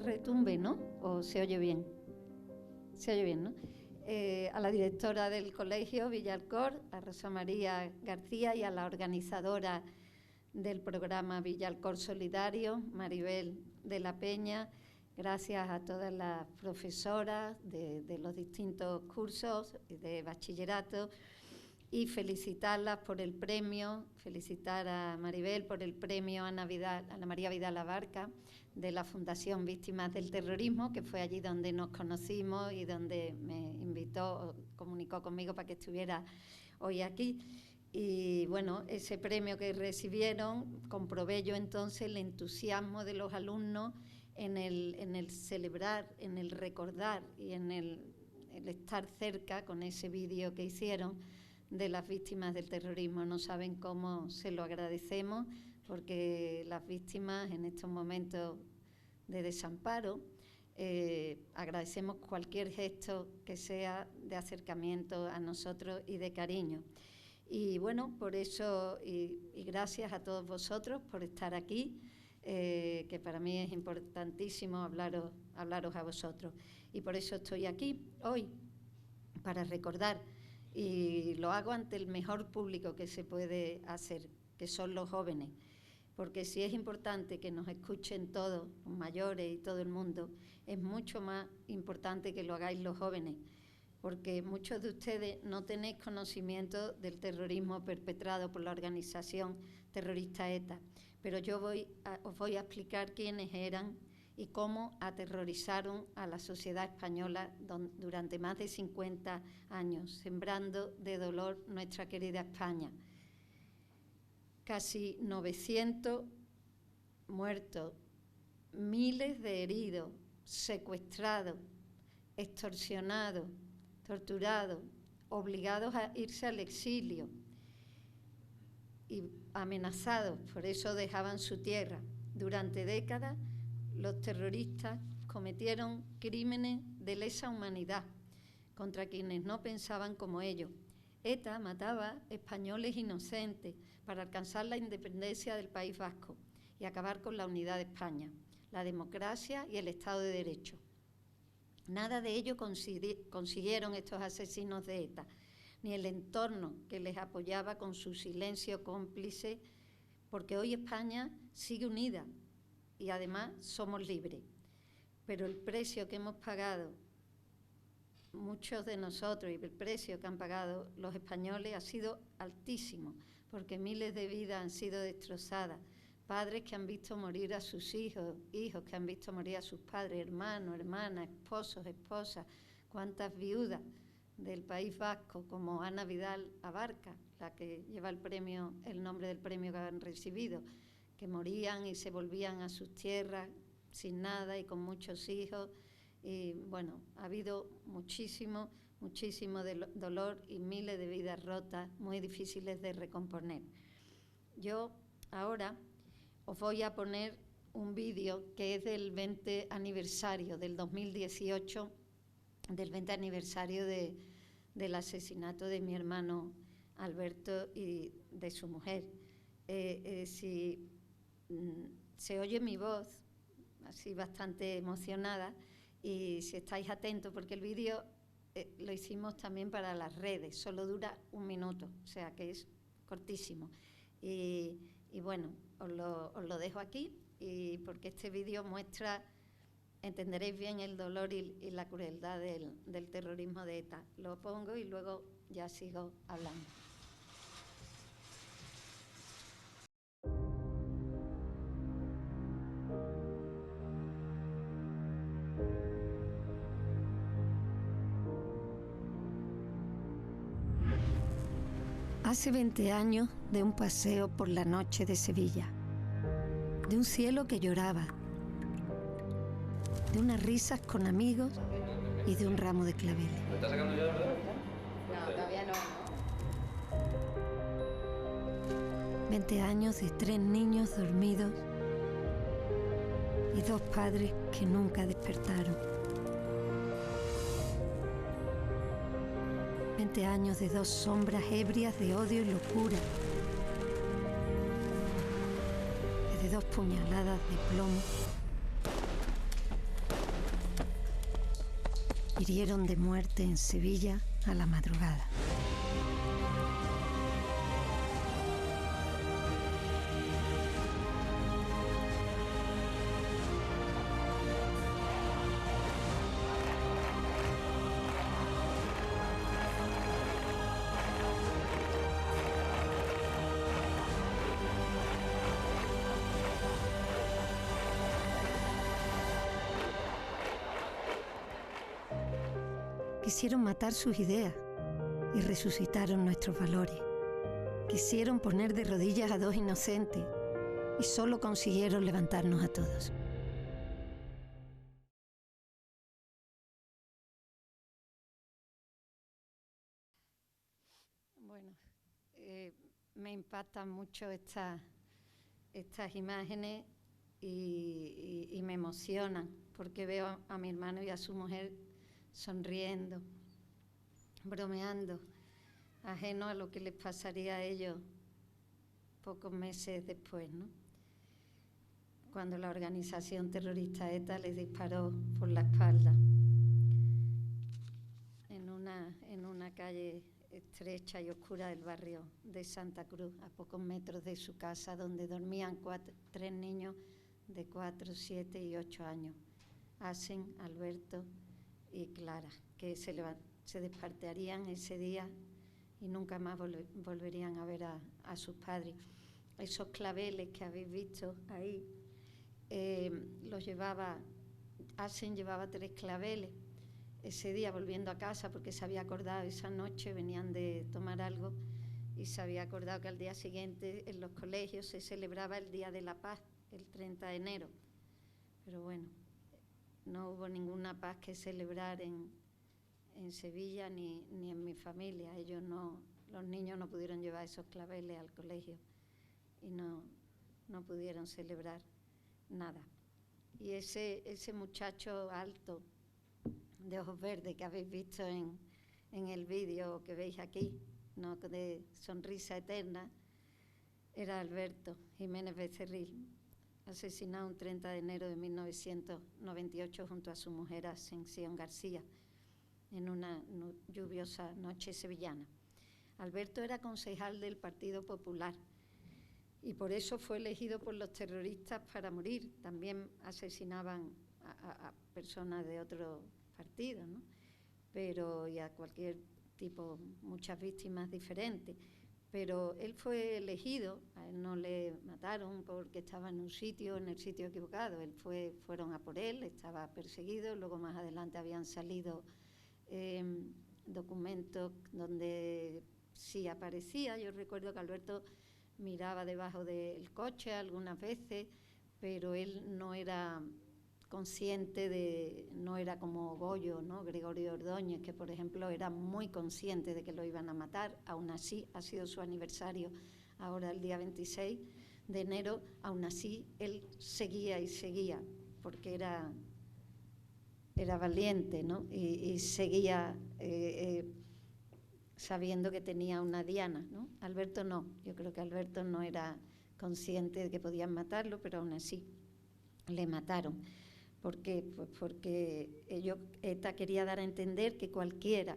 retumbe, ¿no? ¿O se oye bien? Se oye bien, ¿no? A la directora del colegio Villalcor, a Rosa María García, y a la organizadora del programa Villalcor Solidario, Maribel de la Peña. Gracias a todas las profesoras de los distintos cursos de bachillerato, y felicitarlas por el premio, felicitar a Maribel por el premio Ana María Vidal Abarca de la Fundación Víctimas del Terrorismo, que fue allí donde nos conocimos y donde me invitó, comunicó conmigo para que estuviera hoy aquí. Y bueno, ese premio que recibieron, comprobé yo entonces el entusiasmo de los alumnos en el celebrar, en el recordar y en el estar cerca con ese vídeo que hicieron de las víctimas del terrorismo. No saben cómo se lo agradecemos, porque las víctimas en estos momentos de desamparo, agradecemos cualquier gesto que sea de acercamiento a nosotros y de cariño. Y bueno, por eso, y gracias a todos vosotros por estar aquí, que para mí es importantísimo hablaros a vosotros. Y por eso estoy aquí hoy, para recordar, y lo hago ante el mejor público que se puede hacer, que son los jóvenes, porque si es importante que nos escuchen todos, los mayores y todo el mundo, es mucho más importante que lo hagáis los jóvenes, porque muchos de ustedes no tenéis conocimiento del terrorismo perpetrado por la organización terrorista ETA, pero yo os voy a explicar quiénes eran y cómo aterrorizaron a la sociedad española durante más de 50 años, sembrando de dolor nuestra querida España. Casi 900 muertos, miles de heridos, secuestrados, extorsionados, torturados, obligados a irse al exilio y amenazados, por eso dejaban su tierra. Durante décadas, los terroristas cometieron crímenes de lesa humanidad contra quienes no pensaban como ellos. ETA mataba españoles inocentes para alcanzar la independencia del País Vasco y acabar con la unidad de España, la democracia y el Estado de Derecho. Nada de ello consiguieron estos asesinos de ETA, ni el entorno que les apoyaba con su silencio cómplice, porque hoy España sigue unida y además somos libres. Pero el precio que hemos pagado muchos de nosotros y el precio que han pagado los españoles ha sido altísimo, porque miles de vidas han sido destrozadas, padres que han visto morir a sus hijos, hijos que han visto morir a sus padres, hermanos, hermanas, esposos, esposas, cuántas viudas del País Vasco, como Ana Vidal Abarca, la que lleva el nombre del premio que han recibido, que morían y se volvían a sus tierras sin nada y con muchos hijos. Y bueno, ha habido muchísimo dolor y miles de vidas rotas, muy difíciles de recomponer. Yo ahora os voy a poner un vídeo que es del 20 aniversario del 2018, del 20 aniversario del asesinato de mi hermano Alberto y de su mujer. Si se oye mi voz así bastante emocionada, y si estáis atentos, porque el vídeo lo hicimos también para las redes, solo dura 1 minuto, o sea que es cortísimo. Y bueno, os lo dejo aquí, y porque este vídeo muestra, entenderéis bien el dolor y la crueldad del terrorismo de ETA. Lo pongo y luego ya sigo hablando. Hace 20 años de un paseo por la noche de Sevilla, de un cielo que lloraba, de unas risas con amigos y de un ramo de claveles. ¿Lo estás sacando ya de verdad? No, todavía no. 20 años de 3 niños dormidos y 2 padres que nunca despertaron. 20 años de 2 sombras ebrias de odio y locura, de 2 puñaladas de plomo hirieron de muerte en Sevilla a la madrugada. Quisieron matar sus ideas y resucitaron nuestros valores. Quisieron poner de rodillas a dos inocentes y solo consiguieron levantarnos a todos. Bueno, me impactan mucho estas imágenes y me emocionan porque veo a mi hermano y a su mujer sonriendo, bromeando, ajeno a lo que les pasaría a ellos pocos meses después, ¿no? Cuando la organización terrorista ETA les disparó por la espalda en una calle estrecha y oscura del barrio de Santa Cruz, a pocos metros de su casa, donde dormían tres niños de 4, 7 y 8 años, Asen, Alberto y Clara, que se despertarían ese día y nunca más volverían a ver a sus padres. Esos claveles que habéis visto ahí, los llevaba, Asen llevaba 3 claveles ese día volviendo a casa, porque se había acordado esa noche, venían de tomar algo y se había acordado que al día siguiente en los colegios se celebraba el Día de la Paz, el 30 de enero. Pero bueno, no hubo ninguna paz que celebrar en Sevilla ni en mi familia. Los niños no pudieron llevar esos claveles al colegio y no pudieron celebrar nada. Y ese muchacho alto, de ojos verdes, que habéis visto en el vídeo que veis aquí, ¿no?, de sonrisa eterna, era Alberto Jiménez Becerril, asesinado un 30 de enero de 1998 junto a su mujer Ascensión García, en una lluviosa noche sevillana. Alberto era concejal del Partido Popular y por eso fue elegido por los terroristas para morir. También asesinaban a personas de otro partido, ¿no?, pero y a cualquier tipo, muchas víctimas diferentes. Pero él fue elegido, a él no le mataron porque estaba en el sitio equivocado. Fueron a por él, estaba perseguido. Luego más adelante habían salido documentos donde sí aparecía. Yo recuerdo que Alberto miraba debajo del coche algunas veces, pero él no era consciente no era como Goyo, ¿no?, Gregorio Ordóñez, que por ejemplo era muy consciente de que lo iban a matar. Aún así, ha sido su aniversario ahora el día 26 de enero, aún así él seguía y seguía, porque era valiente, ¿no?, y seguía sabiendo que tenía una diana, ¿no? Alberto no, yo creo que Alberto no era consciente de que podían matarlo, pero aún así le mataron. ¿Por qué? Pues porque ETA quería dar a entender que cualquiera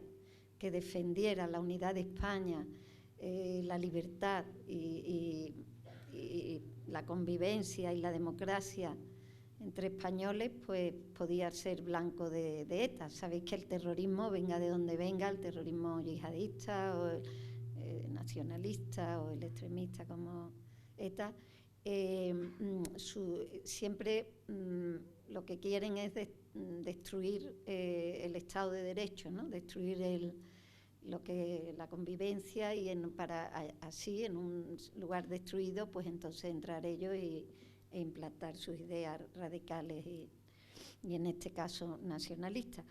que defendiera la unidad de España, la libertad y la convivencia y la democracia entre españoles, pues podía ser blanco de ETA. Sabéis que el terrorismo, venga de donde venga, el terrorismo yihadista o nacionalista o el extremista como ETA, siempre lo que quieren es destruir el Estado de Derecho, ¿no?, destruir la convivencia y así en un lugar destruido, pues entonces entrar ellos e implantar sus ideas radicales y en este caso nacionalistas.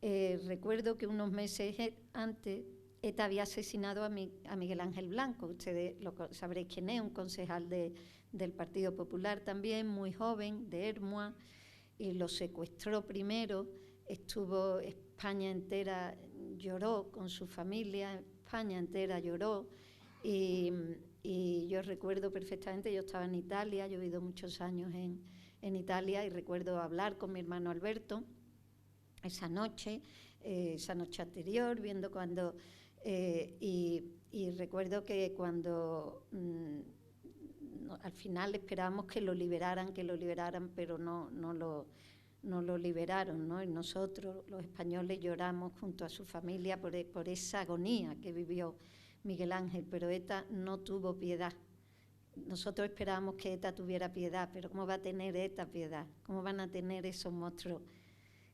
Recuerdo que unos meses antes ETA había asesinado a Miguel Ángel Blanco. Ustedes sabréis quién es, un concejal del Partido Popular también, muy joven, de Hermua, y lo secuestró primero. Estuvo España entera, lloró con su familia, España entera lloró. Y yo recuerdo perfectamente, yo estaba en Italia, yo he vivido muchos años en Italia, y recuerdo hablar con mi hermano Alberto esa noche anterior, viendo cuando... y recuerdo que cuando al final esperábamos que lo liberaran, pero no lo liberaron, ¿no? Y nosotros, los españoles, lloramos junto a su familia por esa agonía que vivió Miguel Ángel, pero ETA no tuvo piedad. Nosotros esperábamos que ETA tuviera piedad, pero ¿cómo va a tener ETA piedad? ¿Cómo van a tener esos monstruos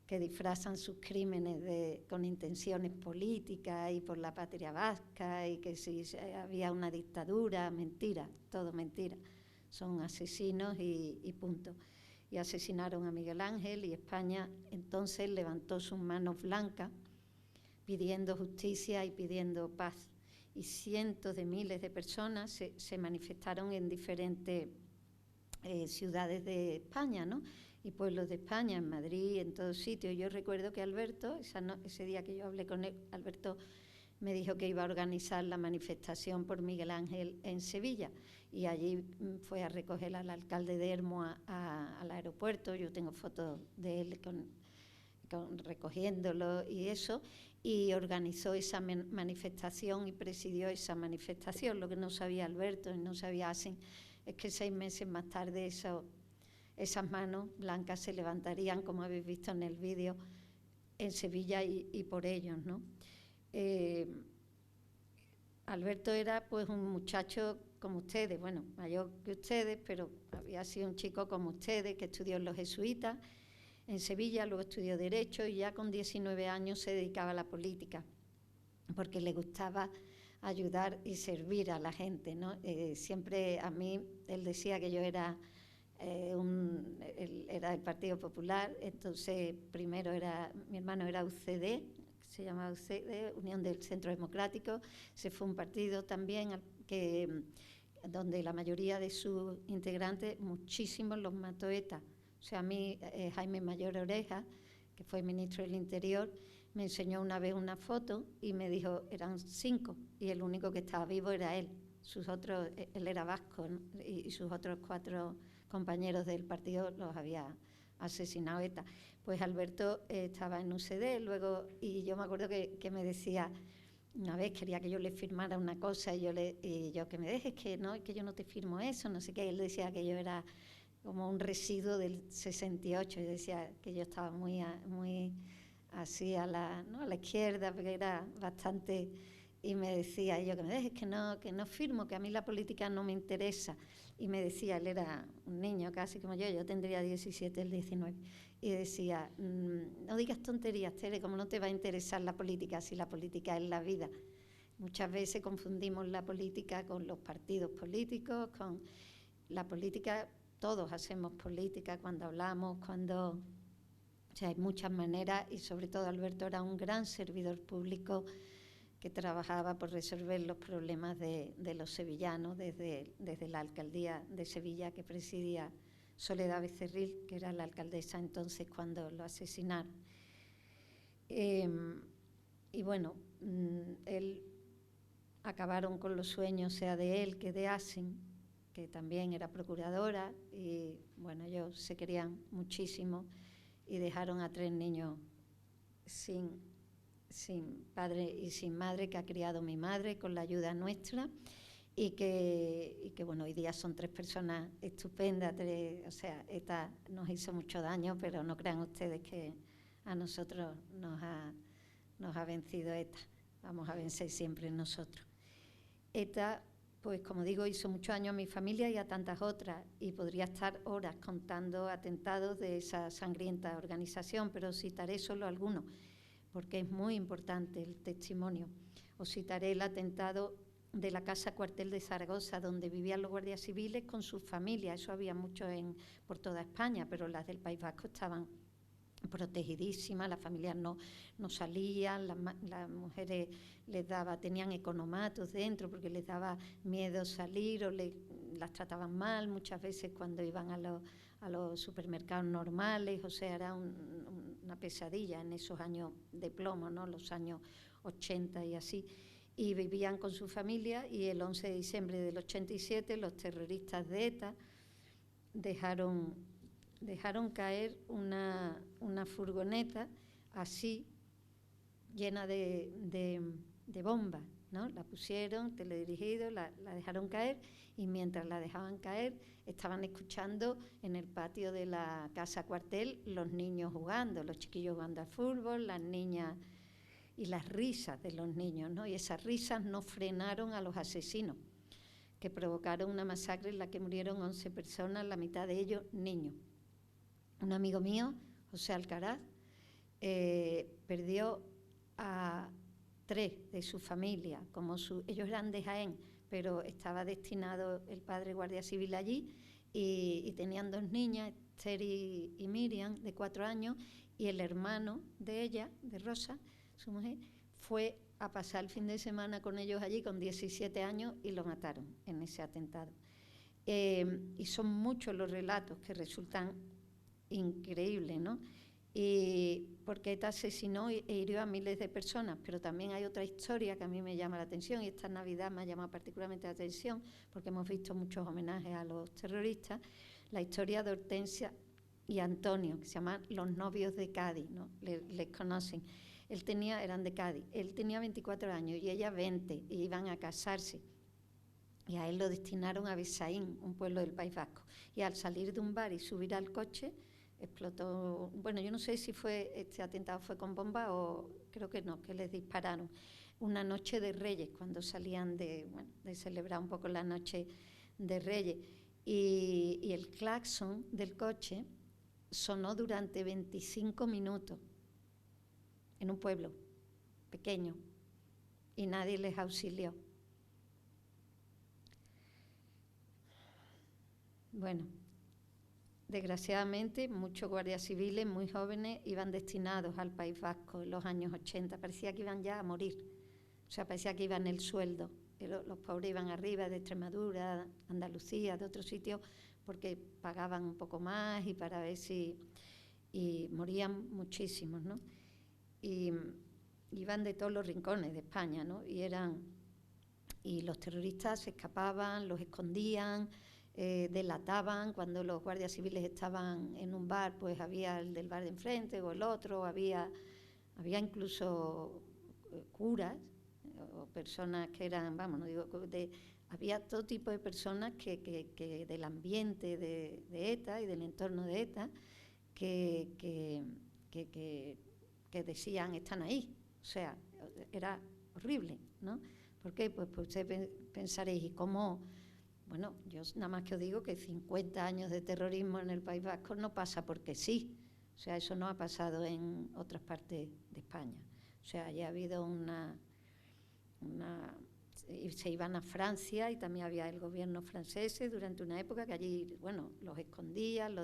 que disfrazan sus crímenes con intenciones políticas y por la patria vasca y que si había una dictadura? Mentira, todo mentira. Son asesinos y punto. Y asesinaron a Miguel Ángel, y España entonces levantó sus manos blancas pidiendo justicia y pidiendo paz. Y cientos de miles de personas se manifestaron en diferentes ciudades de España, ¿no? Y pueblos de España, en Madrid, en todos sitios. Yo recuerdo que Alberto, ese día que yo hablé con él, Alberto me dijo que iba a organizar la manifestación por Miguel Ángel en Sevilla, y allí fue a recoger al alcalde de Hermo al aeropuerto. Yo tengo fotos de él recogiéndolo y eso, y organizó esa manifestación y presidió esa manifestación. Lo que no sabía Alberto y no sabía Asen es que 6 meses más tarde esas manos blancas se levantarían, como habéis visto en el vídeo, en Sevilla y por ellos, ¿no? Alberto era pues un muchacho como ustedes, bueno, mayor que ustedes, pero había sido un chico como ustedes, que estudió en los jesuitas en Sevilla, luego estudió Derecho, y ya con 19 años se dedicaba a la política, porque le gustaba ayudar y servir a la gente, ¿no? Siempre a mí, él decía que yo era él era del Partido Popular, entonces primero mi hermano era UCD, se llamaba UCD, Unión del Centro Democrático. Se fue un partido también donde la mayoría de sus integrantes, muchísimos los mató ETA. O sea, a mí Jaime Mayor Oreja, que fue ministro del Interior, me enseñó una vez una foto y me dijo, eran 5, y el único que estaba vivo era él. Él era vasco, ¿no? Y sus otros 4 compañeros del partido los había asesinado ETA. Pues Alberto estaba en UCD luego, y yo me acuerdo que me decía, una vez quería que yo le firmara una cosa, y yo que me dejes, que yo no te firmo eso, no sé qué. Y él decía que yo era como un residuo del 68, y decía que yo estaba muy así a la izquierda, porque era bastante... Y me decía yo que me dejes, que no firmo, que a mí la política no me interesa. Y me decía, él era un niño casi como yo tendría 17, él 19. Y decía, no digas tonterías, Tere, como no te va a interesar la política, si la política es la vida. Muchas veces confundimos la política con los partidos políticos, con la política. Todos hacemos política cuando hablamos, o sea, hay muchas maneras, y sobre todo Alberto era un gran servidor público que trabajaba por resolver los problemas de los sevillanos desde la alcaldía de Sevilla, que presidía Soledad Becerril, que era la alcaldesa entonces cuando lo asesinaron. Y bueno, él acabaron con los sueños, sea de él que de Asen, que también era procuradora, y bueno, ellos se querían muchísimo y dejaron a 3 niños sin padre y sin madre, que ha criado mi madre con la ayuda nuestra, y que bueno, hoy día son 3 personas estupendas. O sea, ETA nos hizo mucho daño, pero no crean ustedes que a nosotros nos ha vencido ETA. Vamos a vencer siempre nosotros. ETA, pues como digo, hizo mucho daño a mi familia y a tantas otras, y podría estar horas contando atentados de esa sangrienta organización, pero citaré solo algunos, porque es muy importante el testimonio. Os citaré el atentado de la Casa Cuartel de Zaragoza, donde vivían los guardias civiles con sus familias. Eso había mucho por toda España, pero las del País Vasco estaban protegidísimas, las familias no salían, las mujeres tenían economatos dentro porque les daba miedo salir, o las trataban mal muchas veces cuando iban a los supermercados normales. O sea, era una pesadilla en esos años de plomo, ¿no? Los años 80 y así. Y vivían con su familia, y el 11 de diciembre del 87 los terroristas de ETA dejaron caer una furgoneta así, llena de bombas, ¿no? La pusieron teledirigido, la dejaron caer, y mientras la dejaban caer estaban escuchando en el patio de la casa cuartel los niños jugando, los chiquillos jugando al fútbol, las niñas, y las risas de los niños, ¿no? Y esas risas no frenaron a los asesinos, que provocaron una masacre en la que murieron 11 personas, la mitad de ellos niños. Un amigo mío, José Alcaraz, perdió a 3 de su familia. Ellos eran de Jaén, pero estaba destinado el padre guardia civil allí, y tenían 2 niñas, Esther y Miriam, de 4 años, y el hermano de ella, de Rosa, su mujer, fue a pasar el fin de semana con ellos allí con 17 años y lo mataron en ese atentado. Y son muchos los relatos que resultan increíbles, ¿no? Porque ETA asesinó e hirió a miles de personas, pero también hay otra historia que a mí me llama la atención, y esta Navidad me ha llamado particularmente la atención porque hemos visto muchos homenajes a los terroristas, la historia de Hortensia y Antonio, que se llaman los novios de Cádiz, ¿no? Les conocen. Eran de Cádiz, él tenía 24 años y ella 20, y iban a casarse. Y a él lo destinaron a Besaín, un pueblo del País Vasco. Y al salir de un bar y subir al coche, explotó. Bueno, yo no sé si este atentado fue con bomba o creo que no, que les dispararon. Una noche de Reyes, cuando salían de celebrar un poco la noche de Reyes. Y el claxon del coche sonó durante 25 minutos en un pueblo pequeño y nadie les auxilió. Bueno, desgraciadamente muchos guardias civiles muy jóvenes iban destinados al País Vasco en los años 80. Parecía que iban ya a morir, o sea, parecía que iban el sueldo. Los pobres iban arriba, de Extremadura, Andalucía, de otros sitios, porque pagaban un poco más y para ver si... Y morían muchísimos, ¿no? Y iban de todos los rincones de España, ¿no? Y los terroristas se escapaban, los escondían, delataban. Cuando los guardias civiles estaban en un bar, pues había el del bar de enfrente o el otro, había incluso curas o personas que eran, vamos, no digo, había todo tipo de personas que del ambiente de ETA y del entorno de ETA que decían están ahí. O sea, era horrible, ¿no? ¿Por qué? Pues ustedes pensaréis, ¿y cómo? Bueno, yo nada más que os digo que 50 años de terrorismo en el País Vasco no pasa porque sí. O sea, eso no ha pasado en otras partes de España. O sea, ya ha habido se iban a Francia y también había el gobierno francés durante una época que allí, bueno, los escondían,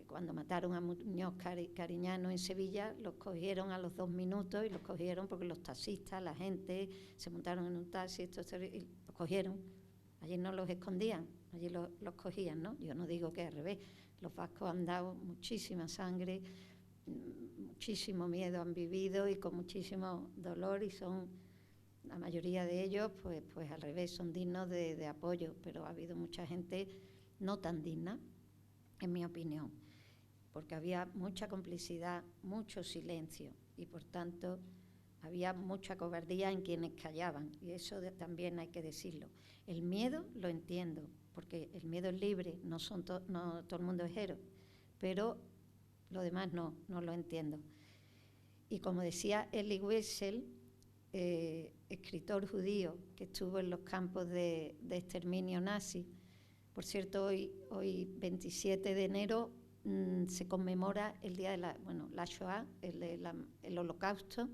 cuando mataron a Muñoz Cariñano en Sevilla, los cogieron a los 2 minutos, y los cogieron porque los taxistas, la gente, se montaron en un taxi, y los cogieron. Allí no los escondían, allí los cogían, ¿no? Yo no digo que al revés. Los vascos han dado muchísima sangre, muchísimo miedo han vivido y con muchísimo dolor, y la mayoría de ellos, pues al revés, son dignos de apoyo, pero ha habido mucha gente no tan digna, en mi opinión, porque había mucha complicidad, mucho silencio, y por tanto había mucha cobardía en quienes callaban, y eso también hay que decirlo. El miedo lo entiendo, porque el miedo es libre, no todo el mundo es héroe, pero lo demás no lo entiendo. Y como decía Elie Wiesel, escritor judío que estuvo en los campos de exterminio nazi. Por cierto, hoy 27 de enero se conmemora el día de la Shoah, el Holocausto,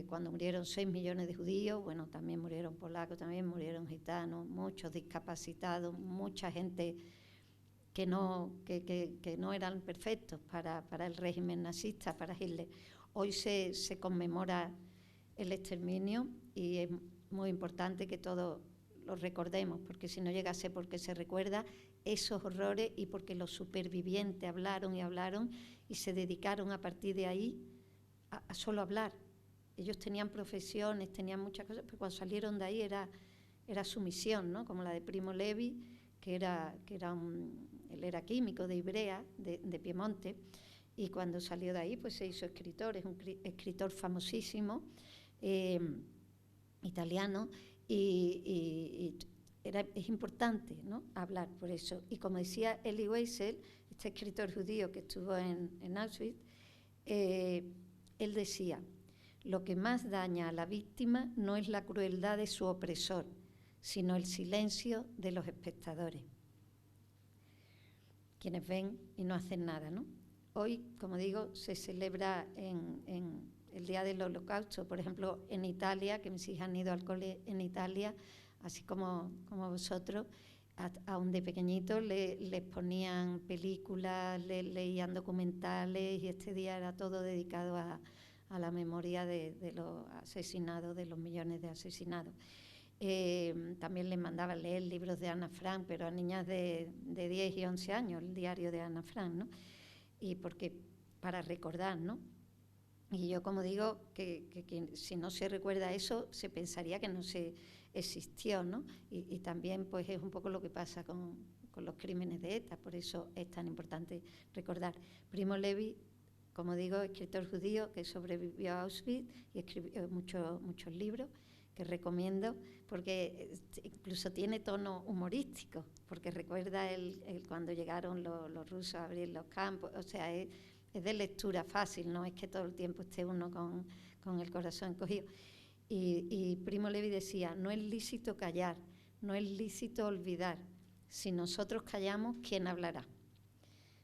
cuando murieron 6 millones de judíos. Bueno, también murieron polacos, también murieron gitanos, muchos discapacitados, mucha gente que no eran perfectos para el régimen nazista, para Hitler. Hoy se conmemora el exterminio y es muy importante que todos lo recordemos, porque si no llegase porque se recuerda esos horrores y porque los supervivientes hablaron y se dedicaron a partir de ahí a solo hablar. Ellos tenían profesiones, tenían muchas cosas, pero cuando salieron de ahí era su misión, ¿no? Como la de Primo Levi, él era químico de Ivrea, de Piemonte, y cuando salió de ahí pues se hizo escritor, es un escritor famosísimo, italiano, y es importante, ¿no?, hablar por eso. Y como decía Elie Wiesel, este escritor judío que estuvo en Auschwitz, él decía: lo que más daña a la víctima no es la crueldad de su opresor, sino el silencio de los espectadores, quienes ven y no hacen nada, ¿no? Hoy, como digo, se celebra en el Día del Holocausto, por ejemplo, en Italia, que mis hijas han ido al cole en Italia, así como vosotros, aún de pequeñitos les ponían películas, leían documentales, y este día era todo dedicado a la memoria de los asesinados, de los millones de asesinados. También les mandaba leer libros de Ana Frank, pero a niñas de 10 y 11 años, el diario de Ana Frank, ¿no? Y porque para recordar, ¿no? Y yo, como digo, que si no se recuerda eso, se pensaría que no se existió, ¿no? Y también pues es un poco lo que pasa con los crímenes de ETA, por eso es tan importante recordar. Primo Levi, como digo, escritor judío que sobrevivió a Auschwitz y escribió muchos libros que recomiendo, porque incluso tiene tono humorístico, porque recuerda cuando llegaron los rusos a abrir los campos, o sea, es de lectura fácil, no es que todo el tiempo esté uno con el corazón encogido. Y Primo Levi decía: no es lícito callar, no es lícito olvidar. Si nosotros callamos, ¿quién hablará?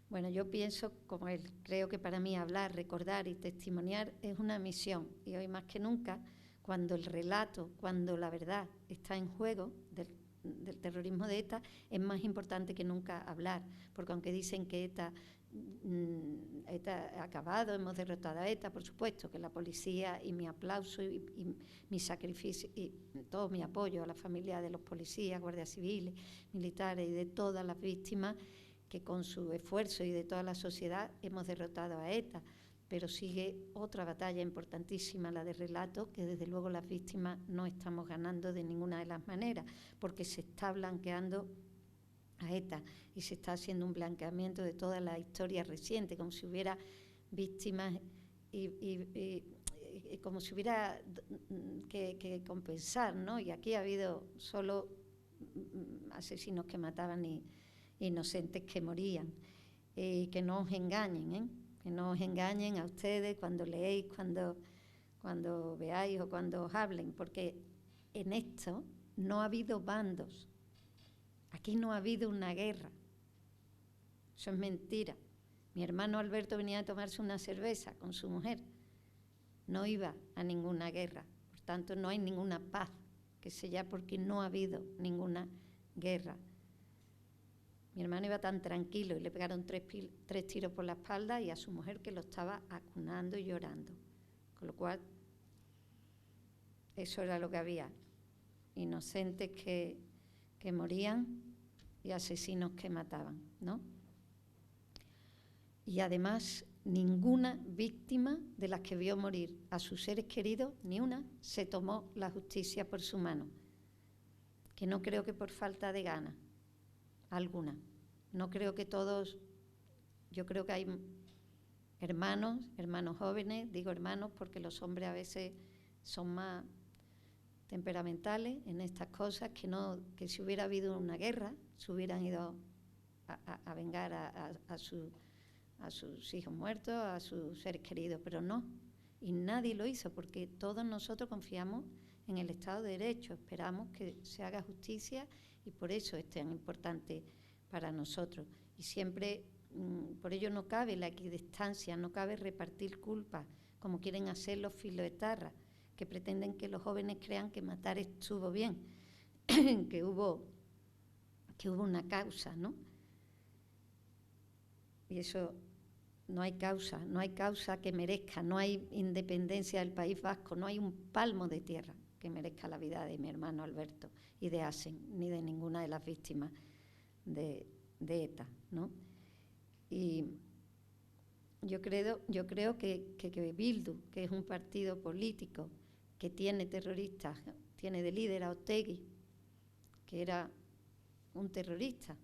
Bueno, yo pienso como él. Creo que para mí hablar, recordar y testimoniar es una misión. Y hoy más que nunca, cuando el relato, cuando la verdad está en juego del terrorismo de ETA, es más importante que nunca hablar. Porque aunque dicen que ETA ha acabado, hemos derrotado a ETA, por supuesto, que la policía, y mi aplauso y mi sacrificio y todo mi apoyo a la familia de los policías, guardias civiles, militares y de todas las víctimas, que con su esfuerzo y de toda la sociedad hemos derrotado a ETA. Pero sigue otra batalla importantísima, la de relato, que desde luego las víctimas no estamos ganando de ninguna de las maneras, porque se está blanqueando a ETA y se está haciendo un blanqueamiento de toda la historia reciente, como si hubiera víctimas y como si hubiera que compensar, ¿no? Y aquí ha habido solo asesinos que mataban y inocentes que morían. Que no os engañen, ¿eh? Que no os engañen a ustedes cuando leéis, cuando veáis o cuando os hablen, porque en esto no ha habido bandos. Aquí no ha habido una guerra. Eso es mentira. Mi hermano Alberto venía a tomarse una cerveza con su mujer. No iba a ninguna guerra. Por tanto, no hay ninguna paz que sea, porque no ha habido ninguna guerra. Mi hermano iba tan tranquilo y le pegaron tres tiros por la espalda, y a su mujer, que lo estaba acunando y llorando. Con lo cual, eso era lo que había. Inocentes que morían y asesinos que mataban, ¿no? Y además, ninguna víctima de las que vio morir a sus seres queridos, ni una, se tomó la justicia por su mano. Que no creo que por falta de ganas alguna. No creo que todos, yo creo que hay hermanos jóvenes, digo hermanos porque los hombres a veces son más temperamentales en estas cosas, que si hubiera habido una guerra se hubieran ido a vengar a sus hijos muertos, a sus seres queridos, pero no. Y nadie lo hizo, porque todos nosotros confiamos en el Estado de Derecho, esperamos que se haga justicia, y por eso es tan importante para nosotros. Y siempre, por ello no cabe la equidistancia, no cabe repartir culpas, como quieren hacer los filoetarras, que pretenden que los jóvenes crean que matar estuvo bien, que hubo una causa, ¿no? Y eso, no hay causa que merezca, no hay independencia del País Vasco, no hay un palmo de tierra que merezca la vida de mi hermano Alberto y de Asen, ni de ninguna de las víctimas de ETA, ¿no? Y yo creo que Bildu, que es un partido político que tiene terroristas, tiene de líder a Otegi, que era un terrorista.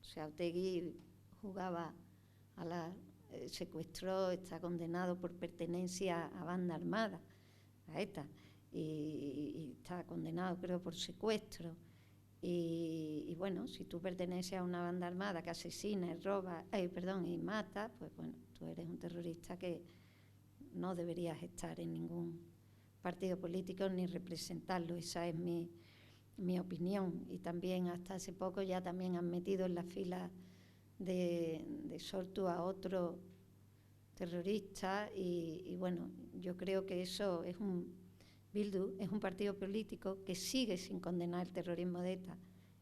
O sea, Otegi jugaba a la secuestró, está condenado por pertenencia a banda armada, a ETA, y está condenado, creo, por secuestro. Y bueno, si tú perteneces a una banda armada que asesina, roba, y mata, pues bueno, tú eres un terrorista que no deberías estar en ningún partido político ni representarlo. Esa es mi opinión. Y también hasta hace poco ya también han metido en la fila de Sortu a otro terrorista y bueno, yo creo que eso es Bildu es un partido político que sigue sin condenar el terrorismo de ETA,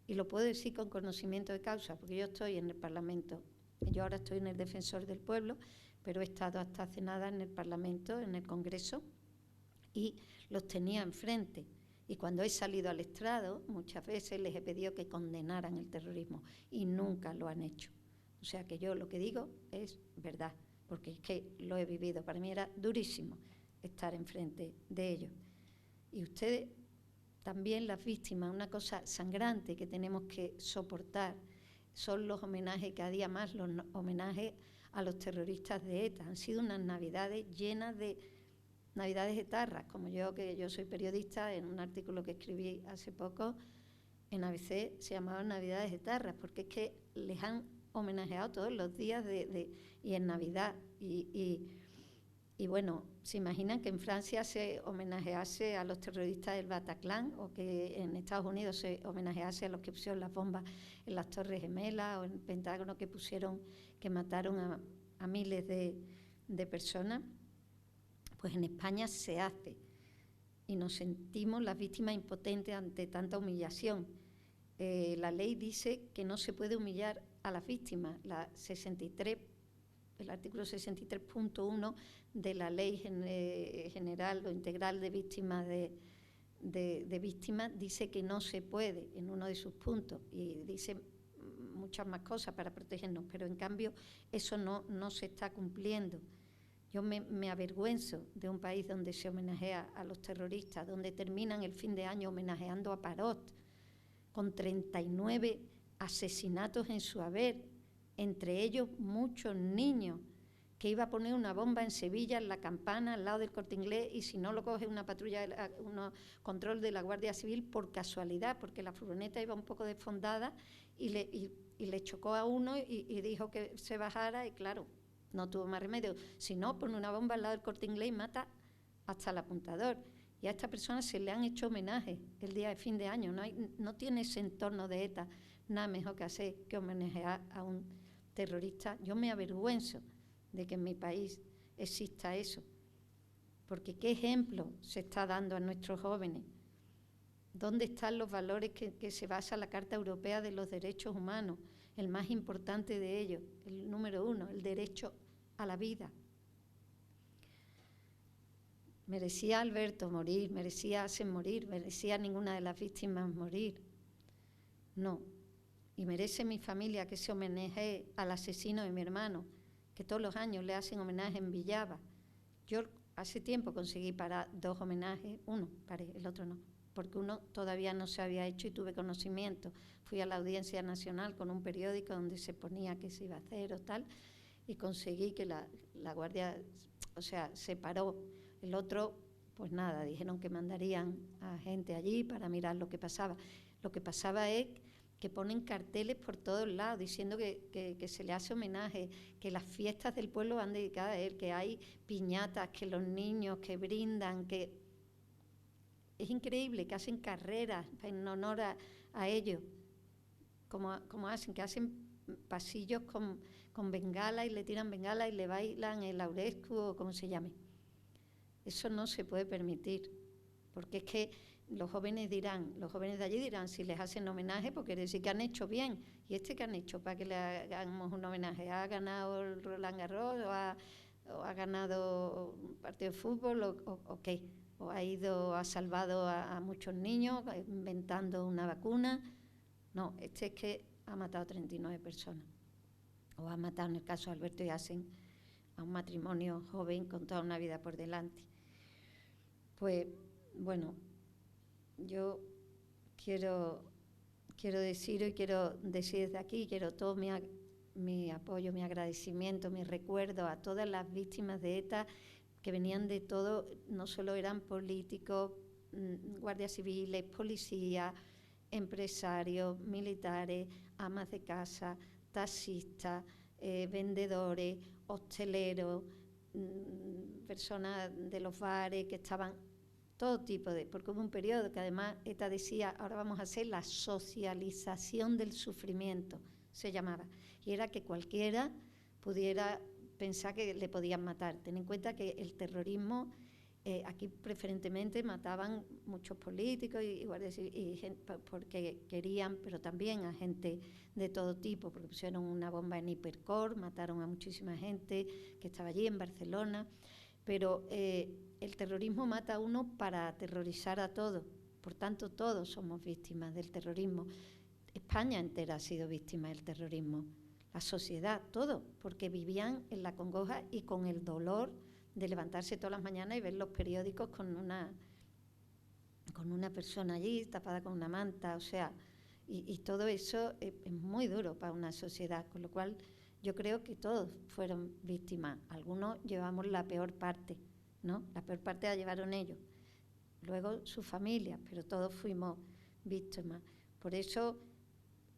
y lo puedo decir con conocimiento de causa, porque yo estoy en el Parlamento. Yo ahora estoy en el Defensor del Pueblo, pero he estado hasta hace nada en el Parlamento, en el Congreso, y los tenía enfrente. Y cuando he salido al estrado, muchas veces les he pedido que condenaran el terrorismo y nunca lo han hecho. O sea que yo lo que digo es verdad, porque es que lo he vivido. Para mí era durísimo estar enfrente de ellos. Y ustedes, también las víctimas, una cosa sangrante que tenemos que soportar son los homenajes, cada día más los homenajes a los terroristas de ETA. Han sido unas navidades llenas de navidades etarras, como yo, que yo soy periodista, en un artículo que escribí hace poco en ABC se llamaba Navidades etarras, porque es que les han homenajeado todos los días y en Navidad. Y bueno, ¿se imaginan que en Francia se homenajease a los terroristas del Bataclan, o que en Estados Unidos se homenajease a los que pusieron las bombas en las Torres Gemelas o en el Pentágono, que mataron a miles de personas? Pues en España se hace y nos sentimos las víctimas impotentes ante tanta humillación. La ley dice que no se puede humillar a las víctimas. El artículo 63.1 de la Ley General o Integral de Víctimas de Víctimas dice que no se puede, en uno de sus puntos, y dice muchas más cosas para protegernos, pero en cambio eso no se está cumpliendo. Yo me avergüenzo de un país donde se homenajea a los terroristas, donde terminan el fin de año homenajeando a Parot, con 39 asesinatos en su haber, entre ellos muchos niños, que iba a poner una bomba en Sevilla, en la Campana, al lado del Corte Inglés, y si no lo coge una patrulla, control de la Guardia Civil por casualidad, porque la furgoneta iba un poco desfondada y le chocó a uno y dijo que se bajara, y claro, no tuvo más remedio. Si no, pone una bomba al lado del Corte Inglés y mata hasta el apuntador. Y a esta persona se le han hecho homenajes el día de fin de año. No tiene ese entorno de ETA nada mejor que hacer que homenajear a un terrorista. Yo me avergüenzo de que en mi país exista eso, porque ¿qué ejemplo se está dando a nuestros jóvenes? ¿Dónde están los valores que se basa la Carta Europea de los Derechos Humanos? El más importante de ellos, el número 1, el derecho a la vida. ¿Merecía Alberto morir? ¿Merecía Asen morir? ¿Merecía ninguna de las víctimas morir? No. ¿Y merece mi familia que se homenajee al asesino de mi hermano, que todos los años le hacen homenaje en Villava? Yo hace tiempo conseguí parar 2 homenajes, uno paré, el otro no, porque uno todavía no se había hecho y tuve conocimiento. Fui a la Audiencia Nacional con un periódico donde se ponía qué se iba a hacer o tal, y conseguí que la Guardia, se paró. El otro, pues nada, dijeron que mandarían a gente allí para mirar lo que pasaba. Lo que pasaba es que ponen carteles por todos lados diciendo que se le hace homenaje, que las fiestas del pueblo van dedicadas a él, que hay piñatas, que los niños que brindan, que es increíble, que hacen carreras en honor a ellos, como hacen, que hacen pasillos con bengala y le tiran bengala y le bailan el laurescu o como se llame. Eso no se puede permitir, porque es que los jóvenes de allí dirán, si les hacen homenaje, porque quiere decir que han hecho bien. ¿Y que han hecho para que le hagamos un homenaje? ¿Ha ganado el Roland Garros o ha ganado un partido de fútbol o qué? ¿O ha salvado a muchos niños inventando una vacuna? No, es que ha matado a 39 personas. O ha matado, en el caso de Alberto y Asen, a un matrimonio joven con toda una vida por delante. Pues, bueno, yo quiero decir desde aquí, quiero todo mi apoyo, mi agradecimiento, mi recuerdo a todas las víctimas de ETA que venían de todo, no solo eran políticos, guardias civiles, policías, empresarios, militares, amas de casa, taxistas, vendedores, hosteleros, personas de los bares que estaban, todo tipo de, porque hubo un periodo que además ETA decía, ahora vamos a hacer la socialización del sufrimiento, se llamaba, y era que cualquiera pudiera pensar que le podían matar. Ten en cuenta que el terrorismo, aquí preferentemente mataban muchos políticos y gente porque querían, pero también a gente de todo tipo, porque pusieron una bomba en Hipercor, mataron a muchísima gente que estaba allí en Barcelona, pero el terrorismo mata a uno para aterrorizar a todos, por tanto todos somos víctimas del terrorismo. España entera ha sido víctima del terrorismo, la sociedad, todo, porque vivían en la congoja y con el dolor de levantarse todas las mañanas y ver los periódicos con una persona allí tapada con una manta, o sea, y todo eso es muy duro para una sociedad, con lo cual yo creo que todos fueron víctimas. Algunos llevamos la peor parte, ¿no? La peor parte la llevaron ellos, luego su familia, pero todos fuimos víctimas. Por eso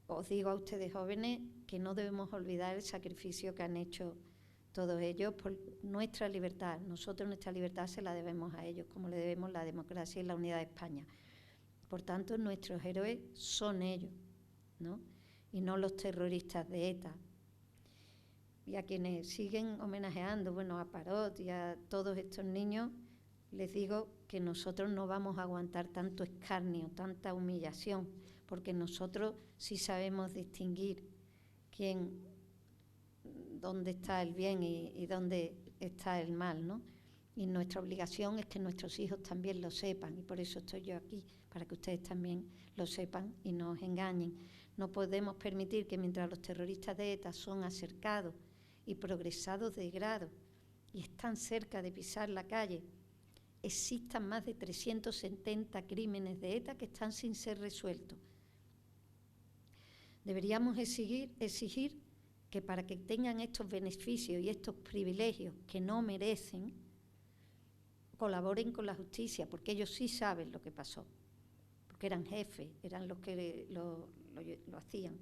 os digo a ustedes jóvenes que no debemos olvidar el sacrificio que han hecho todos ellos por nuestra libertad. Nosotros nuestra libertad se la debemos a ellos, como le debemos la democracia y la unidad de España. Por tanto, nuestros héroes son ellos, ¿no? Y no los terroristas de ETA. Y a quienes siguen homenajeando, bueno, a Parot y a todos estos niños, les digo que nosotros no vamos a aguantar tanto escarnio, tanta humillación, porque nosotros sí sabemos distinguir dónde está el bien y dónde está el mal, ¿no? Y nuestra obligación es que nuestros hijos también lo sepan, y por eso estoy yo aquí, para que ustedes también lo sepan y no os engañen. No podemos permitir que mientras los terroristas de ETA son acercados y progresados de grado y están cerca de pisar la calle, existan más de 370 crímenes de ETA que están sin ser resueltos. Deberíamos exigir que para que tengan estos beneficios y estos privilegios que no merecen, colaboren con la justicia, porque ellos sí saben lo que pasó, porque eran jefes, eran los que lo hacían.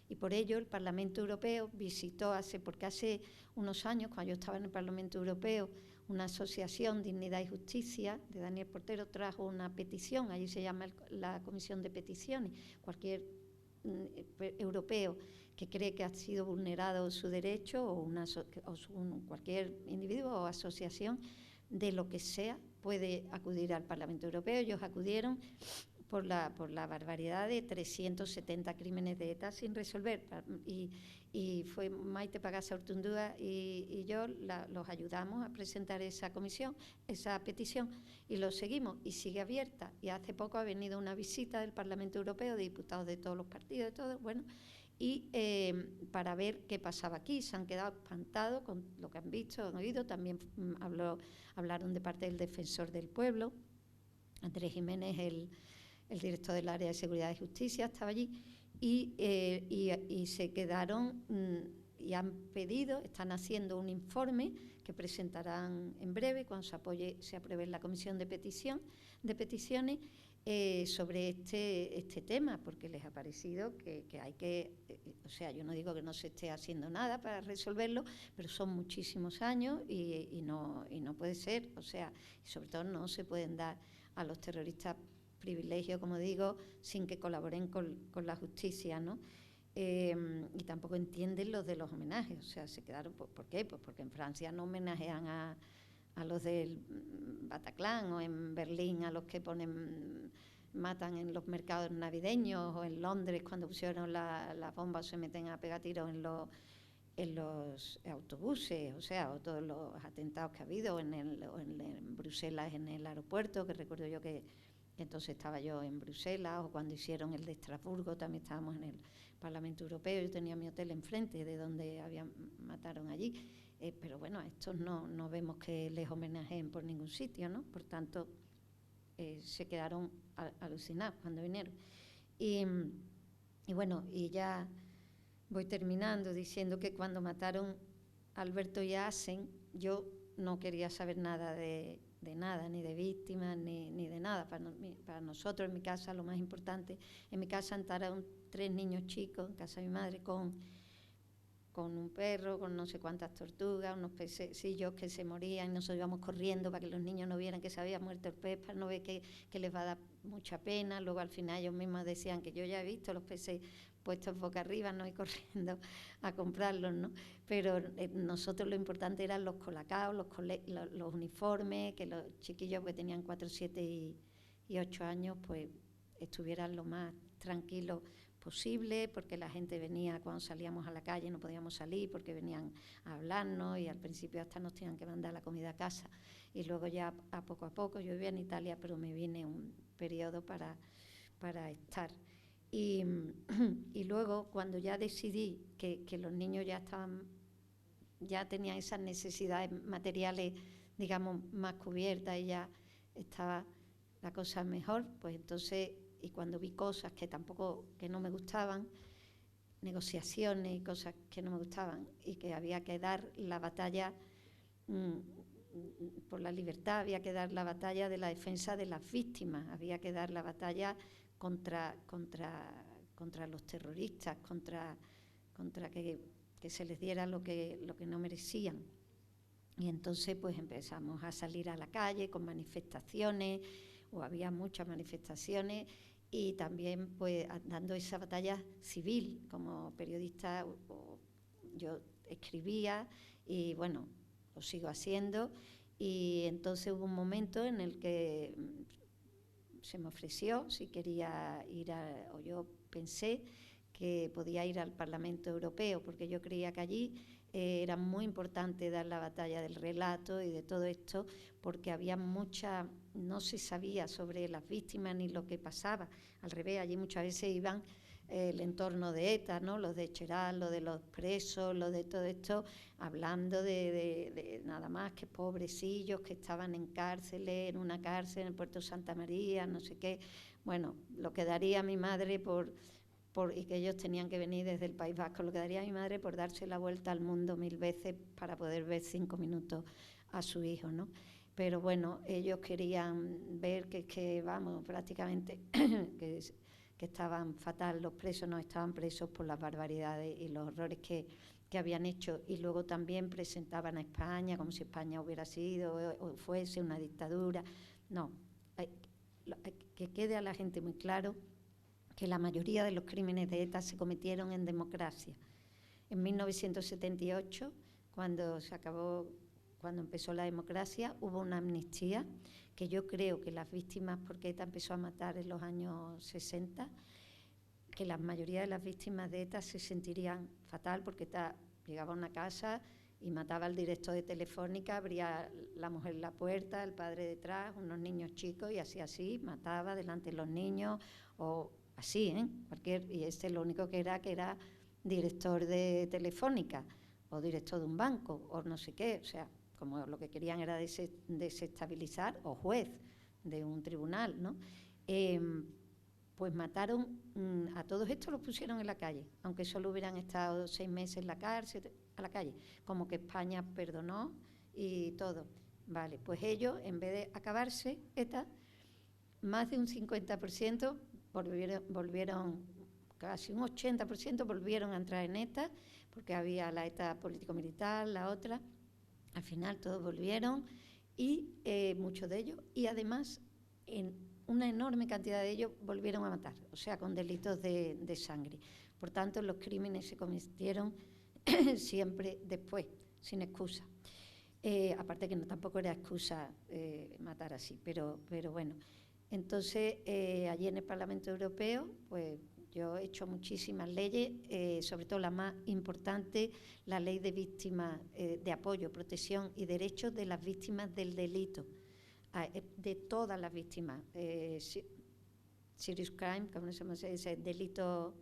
Y por ello el Parlamento Europeo visitó porque hace unos años, cuando yo estaba en el Parlamento Europeo, una asociación, Dignidad y Justicia, de Daniel Portero, trajo una petición, allí se llama la Comisión de Peticiones. Cualquier europeo que cree que ha sido vulnerado su derecho o cualquier individuo o asociación de lo que sea puede acudir al Parlamento Europeo. Ellos acudieron por la barbaridad de 370 crímenes de ETA sin resolver, y fue Maite Pagasa Ortundúa y yo los ayudamos a presentar esa petición, y lo seguimos, y sigue abierta. Y hace poco ha venido una visita del Parlamento Europeo de diputados de todos los partidos, de todos, bueno, y para ver qué pasaba aquí. Se han quedado espantados con lo que han visto, han oído. También hablaron de parte del Defensor del Pueblo, Andrés Jiménez, el director del área de Seguridad y Justicia, estaba allí, y se quedaron y han pedido, están haciendo un informe que presentarán en breve cuando se apruebe en la Comisión de Peticiones sobre este tema, porque les ha parecido que hay que, o sea, yo no digo que no se esté haciendo nada para resolverlo, pero son muchísimos años y no puede ser, o sea, y sobre todo no se pueden dar a los terroristas privilegios, como digo, sin que colaboren con la justicia, ¿no? Y tampoco entienden los de los homenajes, o sea, se quedaron, ¿por qué? Pues porque en Francia no homenajean a los del Bataclan, o en Berlín a los que matan en los mercados navideños, o en Londres cuando pusieron las bombas se meten a pegar tiros en los autobuses, o sea, o todos los atentados que ha habido, en Bruselas, en el aeropuerto, que recuerdo yo que entonces estaba yo en Bruselas, o cuando hicieron el de Estrasburgo también estábamos en el Parlamento Europeo, yo tenía mi hotel enfrente de donde mataron allí, pero bueno, a estos no vemos que les homenajeen por ningún sitio, ¿no? Por tanto, se quedaron alucinados cuando vinieron. Y bueno, y ya voy terminando diciendo que cuando mataron a Alberto y a Asen, yo no quería saber nada de nada, ni de víctimas, ni de nada. Para nosotros, en mi casa, lo más importante, en mi casa entraron 3 niños chicos, en casa de mi madre, con un perro, con no sé cuántas tortugas, unos pececillos que se morían, y nosotros íbamos corriendo para que los niños no vieran que se había muerto el pez, para no ver que les va a dar mucha pena. Luego al final ellos mismos decían que yo ya he visto los peces puestos boca arriba, no, y corriendo a comprarlos, ¿no? Pero nosotros lo importante eran los colacaos, los uniformes, que los chiquillos que tenían 4, 7 y 8 años, pues estuvieran lo más tranquilos posible, porque la gente venía cuando salíamos a la calle, no podíamos salir porque venían a hablarnos, y al principio hasta nos tenían que mandar la comida a casa, y luego ya a poco, yo vivía en Italia, pero me vine un periodo para estar. Y luego, cuando ya decidí que los niños ya tenían esas necesidades materiales, digamos, más cubiertas, y ya estaba la cosa mejor, pues entonces, y cuando vi cosas que no me gustaban, negociaciones y cosas que no me gustaban, y que había que dar la batalla por la libertad, había que dar la batalla de la defensa de las víctimas, había que dar la batalla contra los terroristas, contra que se les diera lo que no merecían. Y entonces pues empezamos a salir a la calle con manifestaciones, o había muchas manifestaciones, y también pues dando esa batalla civil. Como periodista yo escribía, y bueno, lo sigo haciendo. Y entonces hubo un momento en el que se me ofreció si quería ir o yo pensé que podía ir al Parlamento Europeo, porque yo creía que allí era muy importante dar la batalla del relato y de todo esto, porque había no se sabía sobre las víctimas ni lo que pasaba. Al revés, allí muchas veces iban el entorno de ETA, ¿no? Los de Cheral, los de los presos, los de todo esto, hablando de nada más que pobrecillos que estaban en cárceles, en una cárcel en el puerto de Santa María, no sé qué. Bueno, lo que daría mi madre y que ellos tenían que venir desde el País Vasco, lo que daría mi madre por darse la vuelta al mundo 1000 veces para poder ver 5 minutos a su hijo, ¿no? Pero bueno, ellos querían ver que vamos, prácticamente que estaban fatal, los presos no estaban presos por las barbaridades y los horrores que habían hecho, y luego también presentaban a España como si España hubiera sido o fuese una dictadura. No, que quede a la gente muy claro que la mayoría de los crímenes de ETA se cometieron en democracia. En 1978, cuando empezó la democracia, hubo una amnistía, que yo creo que las víctimas, porque ETA empezó a matar en los años 60, que la mayoría de las víctimas de ETA se sentirían fatal, porque ETA llegaba a una casa y mataba al director de Telefónica, abría la mujer la puerta, el padre detrás, unos niños chicos, y así, mataba delante de los niños, o así, y lo único que era director de Telefónica, o director de un banco, o no sé qué, o sea, como lo que querían era desestabilizar, o juez de un tribunal, ¿no? Pues mataron a todos estos, los pusieron en la calle, aunque solo hubieran estado 6 meses en la cárcel, a la calle, como que España perdonó y todo. Vale, pues ellos, en vez de acabarse ETA, más de un 50% volvieron, casi un 80% volvieron a entrar en ETA, porque había la ETA político-militar, la otra. Al final todos volvieron, y muchos de ellos, y además una enorme cantidad de ellos volvieron a matar, o sea, con delitos de sangre. Por tanto, los crímenes se cometieron siempre después, sin excusa. Aparte que tampoco era excusa matar así, pero bueno. Entonces, allí en el Parlamento Europeo, pues yo he hecho muchísimas leyes, sobre todo la más importante, la ley de víctimas, de apoyo, protección y derechos de las víctimas del delito, de todas las víctimas, serious crime, como se dice, delitos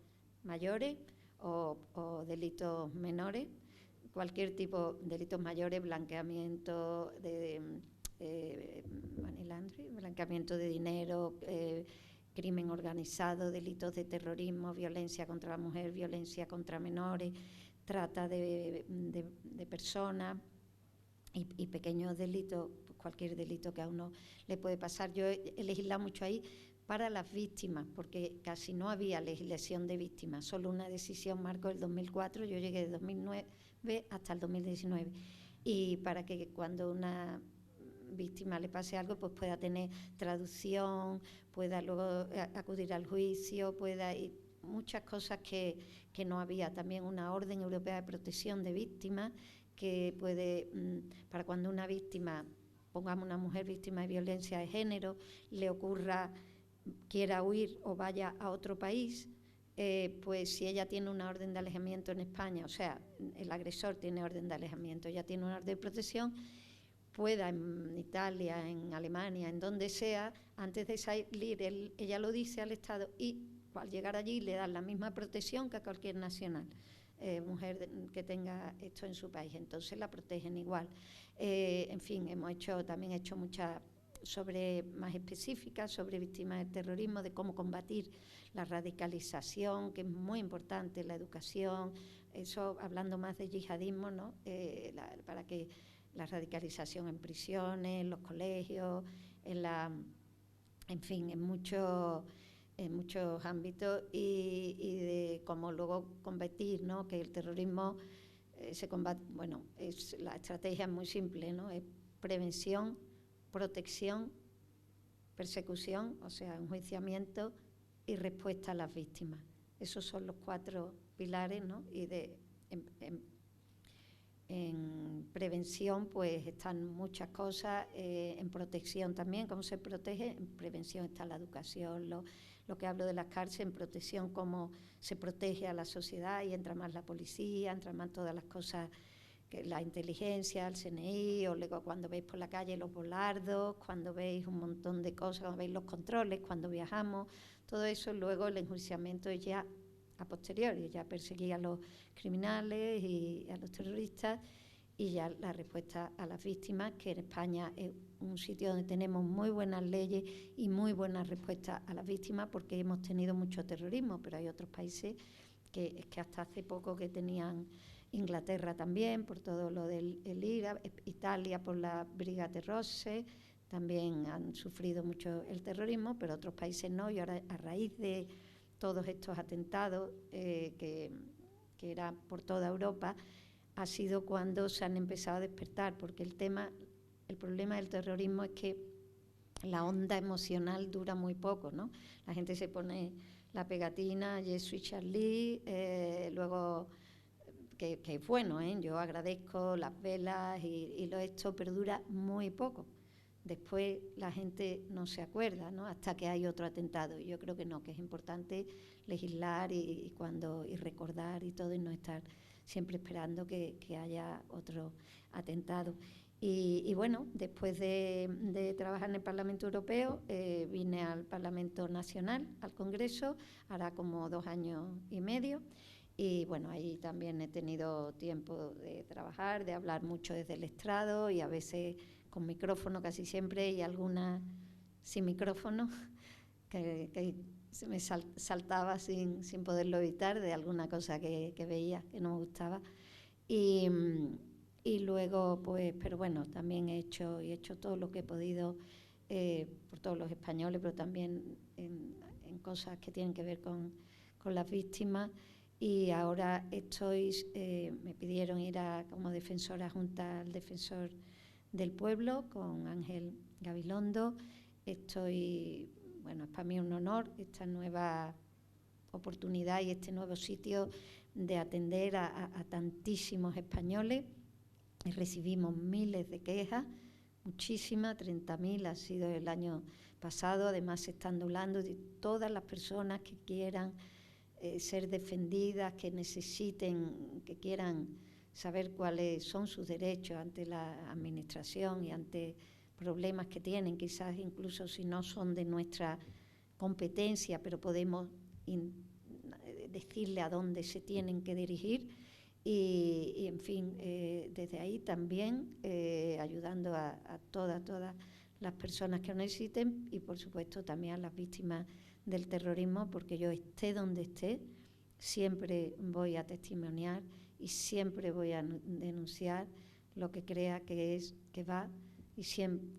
mayores o delitos menores, cualquier tipo de delitos mayores, blanqueamiento money laundering, blanqueamiento de dinero, crimen organizado, delitos de terrorismo, violencia contra la mujer, violencia contra menores, trata de personas y pequeños delitos, pues cualquier delito que a uno le puede pasar. Yo he legislado mucho ahí para las víctimas, porque casi no había legislación de víctimas, solo una decisión marco del 2004, yo llegué de 2009 hasta el 2019, y para que cuando una víctima le pase algo, pues pueda tener traducción, pueda luego acudir al juicio, pueda ir muchas cosas que no había. También una orden europea de protección de víctimas que puede, para cuando una víctima, pongamos una mujer víctima de violencia de género, le ocurra, quiera huir o vaya a otro país, pues si ella tiene una orden de alejamiento en España, o sea, el agresor tiene orden de alejamiento, ella tiene una orden de protección, pueda en Italia, en Alemania, en donde sea, antes de salir, ella lo dice al Estado y al llegar allí le dan la misma protección que a cualquier nacional, mujer que tenga esto en su país, entonces la protegen igual. En fin, también he hecho muchas más específicas sobre víctimas del terrorismo, de cómo combatir la radicalización, que es muy importante, la educación, eso hablando más de yihadismo, ¿no? Para que la radicalización en prisiones, en los colegios, en fin, en muchos ámbitos, y de cómo luego combatir, ¿no? Que el terrorismo se combate, bueno, la estrategia es muy simple, ¿no? Es prevención, protección, persecución, o sea, enjuiciamiento y respuesta a las víctimas. Esos son los 4 pilares, ¿no? Y en prevención pues están muchas cosas, en protección también, cómo se protege. En prevención está la educación, lo que hablo de las cárceles, en protección cómo se protege a la sociedad, y entra más la policía, entra más todas las cosas, que la inteligencia, el CNI, o luego cuando veis por la calle los volardos, cuando veis un montón de cosas, cuando veis los controles, cuando viajamos, todo eso. Luego el enjuiciamiento es ya a posteriori, ya perseguir a los criminales y a los terroristas, y ya la respuesta a las víctimas, que en España es un sitio donde tenemos muy buenas leyes y muy buenas respuestas a las víctimas, porque hemos tenido mucho terrorismo, pero hay otros países que hasta hace poco que tenían, Inglaterra también, por todo lo del IRA, Italia por la Brigate Rosse, también han sufrido mucho el terrorismo, pero otros países no, y ahora a raíz de todos estos atentados que eran por toda Europa, ha sido cuando se han empezado a despertar, porque el problema del terrorismo es que la onda emocional dura muy poco, ¿no? La gente se pone la pegatina, Je suis Charlie, luego, que es bueno, yo agradezco las velas y lo esto, pero dura muy poco. Después la gente no se acuerda, ¿no? Hasta que hay otro atentado. Y yo creo que no, que es importante legislar y recordar y todo, y no estar siempre esperando que haya otro atentado. Y bueno, después de trabajar en el Parlamento Europeo, vine al Parlamento Nacional, al Congreso, hará como 2 años y medio. Y bueno, ahí también he tenido tiempo de trabajar, de hablar mucho desde el estrado, y a veces con micrófono casi siempre, y algunas sin micrófono, que se me saltaba sin poderlo evitar, de alguna cosa que veía que no me gustaba. Y luego, pues, pero bueno, también he hecho todo lo que he podido por todos los españoles, pero también en cosas que tienen que ver con las víctimas. Y ahora me pidieron ir como defensora junto al defensor del pueblo con Ángel Gabilondo. Bueno, es para mí un honor esta nueva oportunidad y este nuevo sitio de atender a tantísimos españoles. Y recibimos miles de quejas, muchísimas, 30.000 ha sido el año pasado. Además se están doblando de todas las personas que quieran ser defendidas, que necesiten, que quieran saber cuáles son sus derechos ante la administración y ante problemas que tienen, quizás incluso si no son de nuestra competencia, pero podemos decirle a dónde se tienen que dirigir. Y en fin, desde ahí también ayudando a todas las personas que lo necesiten, y por supuesto también a las víctimas del terrorismo, porque yo esté donde esté, siempre voy a testimoniar y siempre voy a denunciar lo que crea que va y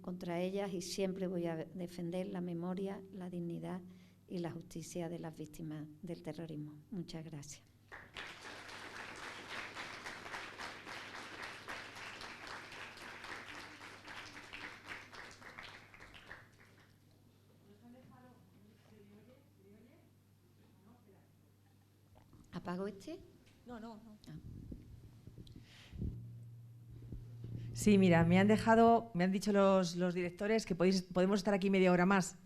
contra ellas, y siempre voy a defender la memoria, la dignidad y la justicia de las víctimas del terrorismo. Muchas gracias. ¿Apago este? No. Ah. Sí, mira, me han dicho los directores que podemos estar aquí media hora más.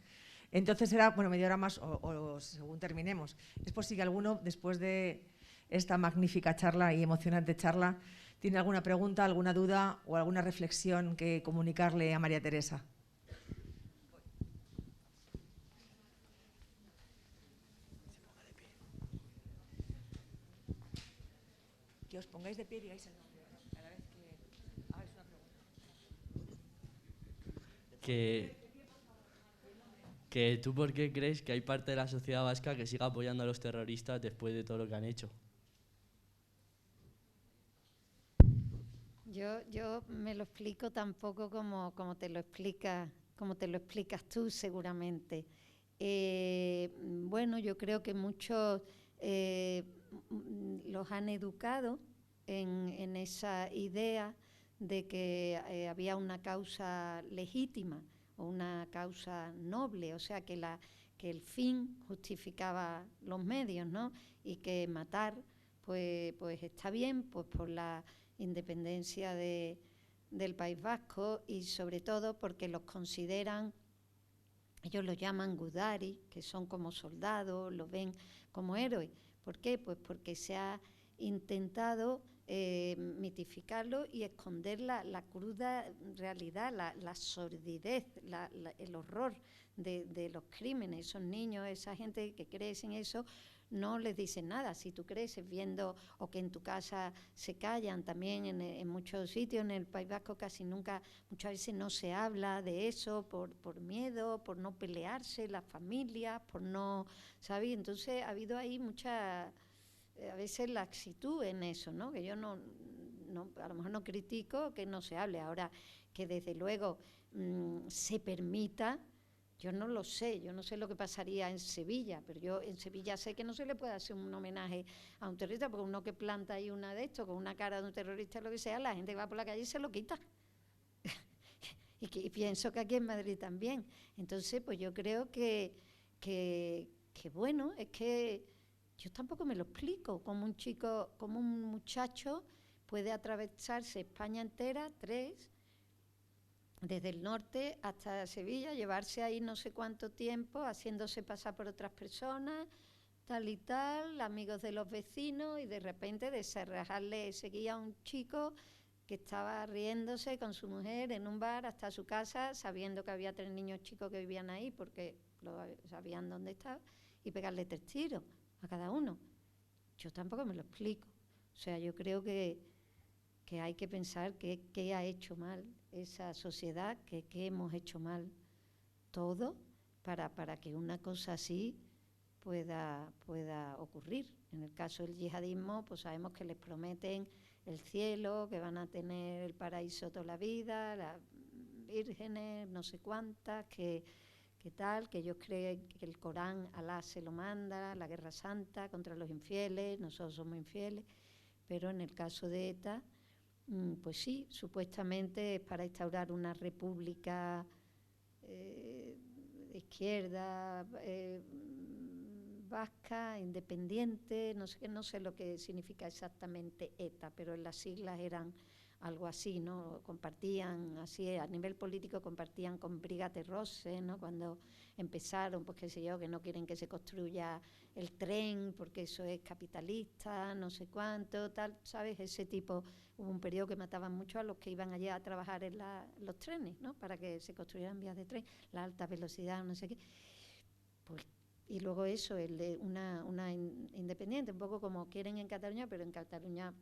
Entonces será, bueno, media hora más o según terminemos. Es por si alguno, después de esta magnífica charla y emocionante charla, tiene alguna pregunta, alguna duda o alguna reflexión que comunicarle a María Teresa. Que os pongáis de pie y digáis el nombre a la vez que hagáis una pregunta. Que tú, ¿por qué crees que hay parte de la sociedad vasca que siga apoyando a los terroristas después de todo lo que han hecho? Yo me lo explico tampoco como te lo explicas tú, seguramente. Bueno, yo creo que muchos los han educado en esa idea de que había una causa legítima o una causa noble, o sea, que el fin justificaba los medios, ¿no? Y que matar, pues está bien, pues por la independencia del País Vasco, y sobre todo porque los consideran, ellos los llaman Gudari, que son como soldados, los ven como héroes. ¿Por qué? Pues porque se ha intentado mitificarlo y esconder la cruda realidad, la sordidez, el horror de los crímenes. Esos niños, esa gente que crece en eso, no les dicen nada. Si tú creces viendo, o que en tu casa se callan, también en muchos sitios en el País Vasco casi nunca, muchas veces no se habla de eso por miedo, por no pelearse las familias, por no, ¿sabes? Entonces ha habido ahí mucha, a veces laxitud en eso, ¿no? Que yo no, a lo mejor no critico que no se hable. Ahora, que desde luego se permita, yo no lo sé, yo no sé lo que pasaría en Sevilla, pero yo en Sevilla sé que no se le puede hacer un homenaje a un terrorista, porque uno que planta ahí una de estos con una cara de un terrorista o lo que sea, la gente que va por la calle y se lo quita. y pienso que aquí en Madrid también. Entonces, pues yo creo que bueno, es que yo tampoco me lo explico, como un muchacho puede atravesarse España entera, desde el norte hasta Sevilla, llevarse ahí no sé cuánto tiempo, haciéndose pasar por otras personas, tal y tal, amigos de los vecinos, y de repente desarrajarle, seguía a un chico que estaba riéndose con su mujer en un bar hasta su casa, sabiendo que había 3 niños chicos que vivían ahí porque sabían dónde estaba, y pegarle 3 tiros a cada uno. Yo tampoco me lo explico. O sea, yo creo que hay que pensar qué ha hecho mal esa sociedad, qué hemos hecho mal todo para que una cosa así pueda ocurrir. En el caso del yihadismo, pues sabemos que les prometen el cielo, que van a tener el paraíso toda la vida, las vírgenes, no sé cuántas, que tal, que ellos creen que el Corán, Alá se lo manda, la guerra santa contra los infieles, nosotros somos infieles, pero en el caso de ETA, pues sí, supuestamente es para instaurar una república de izquierda, vasca, independiente, no sé lo que significa exactamente ETA, pero en las siglas eran algo así, ¿no? Compartían, así a nivel político compartían con Brigate Rosse, ¿no? Cuando empezaron, pues qué sé yo, que no quieren que se construya el tren porque eso es capitalista, no sé cuánto, tal, ¿sabes? Ese tipo. Hubo un periodo que mataban mucho a los que iban allá a trabajar en los trenes, ¿no? Para que se construyeran vías de tren, la alta velocidad, no sé qué. Pues, y luego eso, el de una independiente, un poco como quieren en Cataluña, pero en Cataluña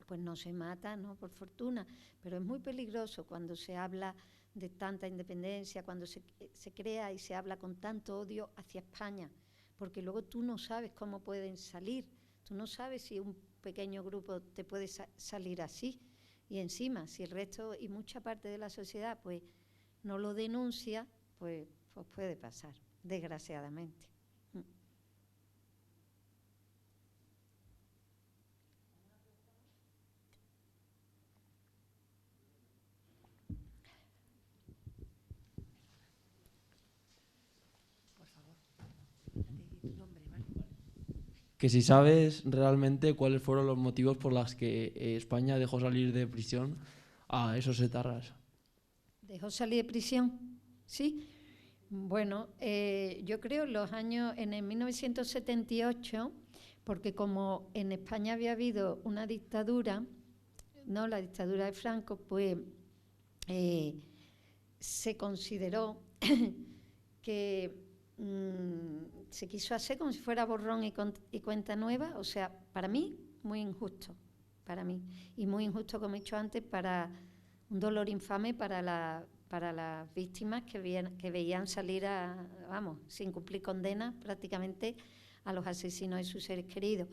pues no se mata, ¿no? Por fortuna, pero es muy peligroso cuando se habla de tanta independencia, cuando se crea y se habla con tanto odio hacia España, porque luego tú no sabes cómo pueden salir, tú no sabes si un pequeño grupo te puede salir así, y encima, si el resto y mucha parte de la sociedad pues no lo denuncia, pues puede pasar, desgraciadamente. Que si sabes realmente cuáles fueron los motivos por los que España dejó salir de prisión a esos etarras. ¿Dejó salir de prisión? Sí. Bueno, yo creo en el 1978, porque como en España había habido una dictadura, ¿no?, la dictadura de Franco, pues se consideró que se quiso hacer como si fuera borrón y cuenta nueva. O sea, para mí, muy injusto, para mí. Y muy injusto, como he dicho antes, para un dolor infame para las víctimas que veían salir sin cumplir condena prácticamente a los asesinos de sus seres queridos.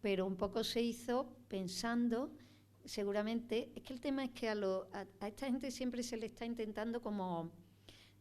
Pero un poco se hizo pensando, seguramente, es que el tema es que a esta gente siempre se le está intentando como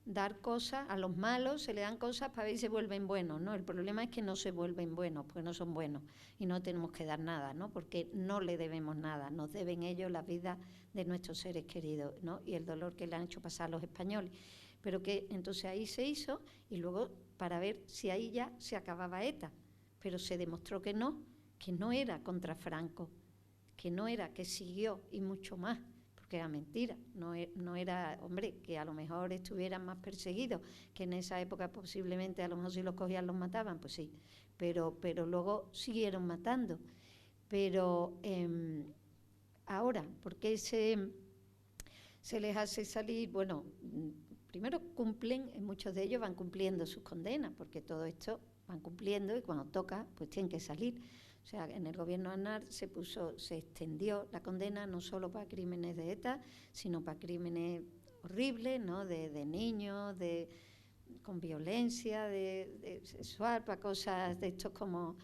dar cosas, a los malos se le dan cosas para ver si se vuelven buenos, ¿no? El problema es que no se vuelven buenos, pues no son buenos y no tenemos que dar nada, ¿no? Porque no le debemos nada, nos deben ellos la vida de nuestros seres queridos, ¿no? Y el dolor que le han hecho pasar a los españoles. Pero que entonces ahí se hizo y luego para ver si ahí ya se acababa ETA, pero se demostró que no era contra Franco, que no era, que siguió y mucho más. Que era mentira, no era, hombre, que a lo mejor estuvieran más perseguidos, que en esa época posiblemente a lo mejor si los cogían los mataban, pues sí, pero luego siguieron matando. Pero ahora, ¿por qué se les hace salir? Bueno, primero muchos de ellos van cumpliendo sus condenas, porque todo esto van cumpliendo y cuando toca, pues tienen que salir. O sea, en el gobierno de Aznar se extendió la condena no solo para crímenes de ETA, sino para crímenes horribles, ¿no?, de niños, con violencia, de sexual, para cosas de estos como...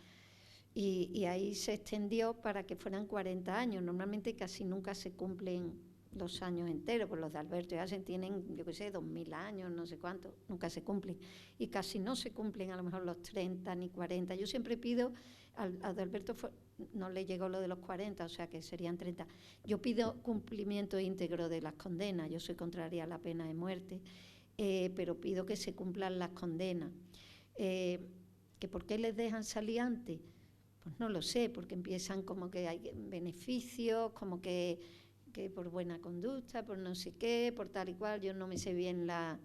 Y ahí se extendió para que fueran 40 años. Normalmente casi nunca se cumplen los años enteros, pues los de Alberto y Asen tienen, yo qué sé, 2000 años, no sé cuánto, nunca se cumplen. Y casi no se cumplen a lo mejor los 30 ni 40. Yo siempre pido... A Alberto no le llegó lo de los 40, o sea que serían 30. Yo pido cumplimiento íntegro de las condenas, yo soy contraria a la pena de muerte, pero pido que se cumplan las condenas. ¿Que por qué les dejan salir antes? Pues no lo sé, porque empiezan como que hay beneficios, como que por buena conducta, por no sé qué, por tal y cual. Yo no me sé bien las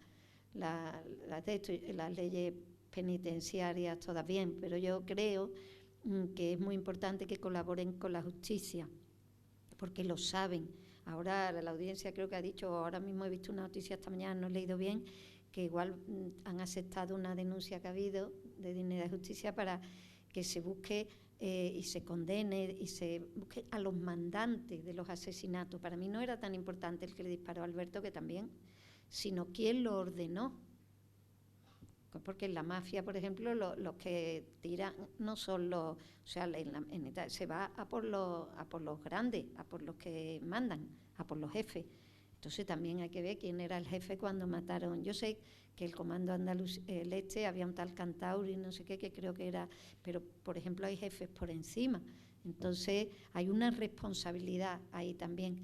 leyes penitenciarias todas bien, pero yo creo que es muy importante que colaboren con la justicia, porque lo saben. Ahora la audiencia creo que ha dicho, ahora mismo he visto una noticia esta mañana, no he leído bien, que igual han aceptado una denuncia que ha habido de Dignidad y Justicia para que se busque y se condene y se busque a los mandantes de los asesinatos. Para mí no era tan importante el que le disparó a Alberto, que también, sino quién lo ordenó. Porque en la mafia, por ejemplo, los que tiran no son los... O sea, se va a por los grandes, a por los que mandan, a por los jefes. Entonces también hay que ver quién era el jefe cuando mataron. Yo sé que el comando andaluz, el había un tal Cantauri, no sé qué, que creo que era... Pero, por ejemplo, hay jefes por encima. Entonces hay una responsabilidad ahí también.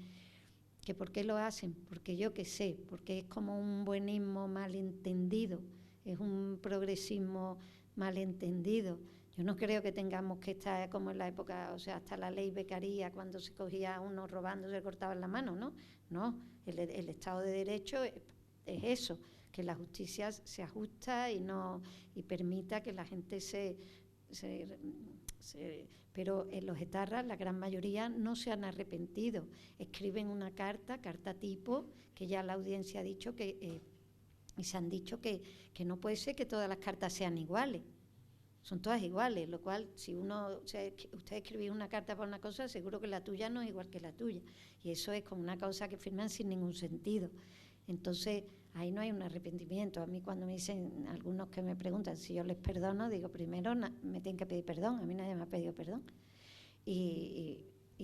¿Que por qué lo hacen? Porque yo qué sé, porque es como un buenismo malentendido. Es un progresismo malentendido. Yo no creo que tengamos que estar como en la época, o sea, hasta la ley becaría, cuando se cogía a uno robando, se cortaban la mano, ¿no? No, el Estado de Derecho es eso, que la justicia se ajusta y permita que la gente pero en los etarras la gran mayoría no se han arrepentido. Escriben una carta tipo, que ya la audiencia ha dicho que... y se han dicho que no puede ser que todas las cartas sean iguales. Son todas iguales, lo cual, si usted escribís una carta para una cosa, seguro que la tuya no es igual que la tuya. Y eso es como una cosa que firman sin ningún sentido. Entonces, ahí no hay un arrepentimiento. A mí cuando me dicen, algunos que me preguntan si yo les perdono, digo, primero me tienen que pedir perdón, a mí nadie me ha pedido perdón. Y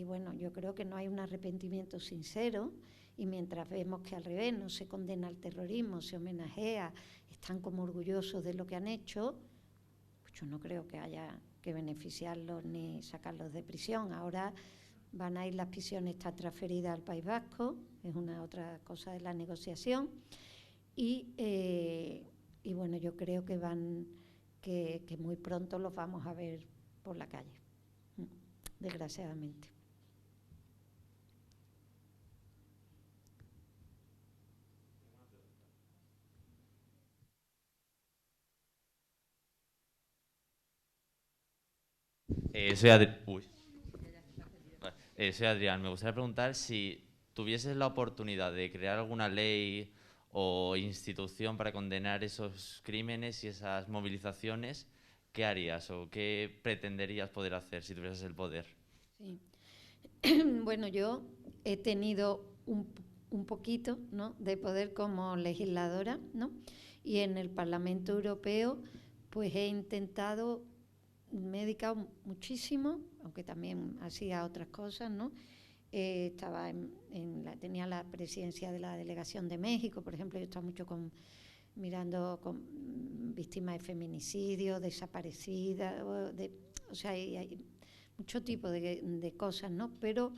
bueno, yo creo que no hay un arrepentimiento sincero, y mientras vemos que al revés no se condena al terrorismo, se homenajea, están como orgullosos de lo que han hecho, pues yo no creo que haya que beneficiarlos ni sacarlos de prisión. Ahora van a ir las prisiones, está transferida al País Vasco, es una otra cosa de la negociación, y bueno, yo creo que muy pronto los vamos a ver por la calle, desgraciadamente. Soy Adrián. Me gustaría preguntar si tuvieses la oportunidad de crear alguna ley o institución para condenar esos crímenes y esas movilizaciones, ¿qué harías o qué pretenderías poder hacer si tuvieses el poder? Sí. Bueno, yo he tenido un poquito, ¿no?, de poder como legisladora, ¿no? Y en el Parlamento Europeo pues he intentado, me he dedicado muchísimo, aunque también hacía otras cosas, ¿no? Estaba tenía la presidencia de la delegación de México, por ejemplo. Yo estaba mucho mirando con víctimas de feminicidio, desaparecidas, o sea, hay mucho tipo de cosas, ¿no? Pero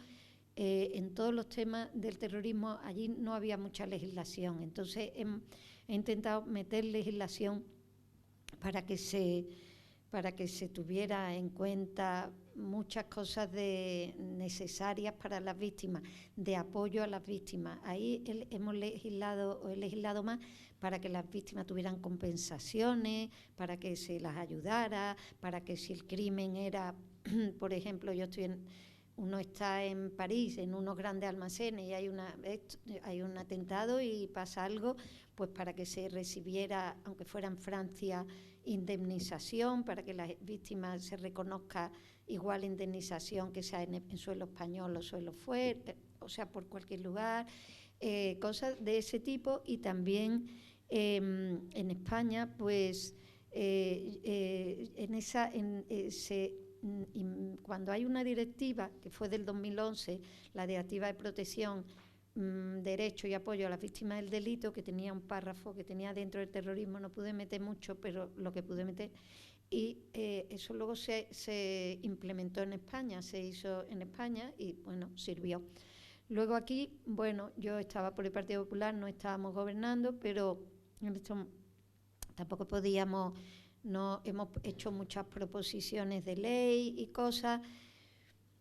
en todos los temas del terrorismo allí no había mucha legislación. Entonces he intentado meter legislación para que se tuviera en cuenta muchas cosas necesarias para las víctimas, de apoyo a las víctimas. Ahí he legislado más para que las víctimas tuvieran compensaciones, para que se las ayudara, para que si el crimen era, por ejemplo, uno está en París, en unos grandes almacenes, y hay un atentado y pasa algo, pues para que se recibiera, aunque fuera en Francia, indemnización, para que las víctimas se reconozca igual indemnización que sea en suelo español o suelo fuera, o sea, por cualquier lugar, cosas de ese tipo. Y también en España, pues cuando hay una directiva, que fue del 2011, la Directiva de Protección, Derecho y Apoyo a las Víctimas del Delito, que tenía un párrafo que tenía dentro del terrorismo, no pude meter mucho, pero lo que pude meter, y eso luego se implementó en España, se hizo en España y bueno, sirvió. Luego aquí, bueno, yo estaba por el Partido Popular, no estábamos gobernando, pero en esto tampoco podíamos. No, hemos hecho muchas proposiciones de ley y cosas,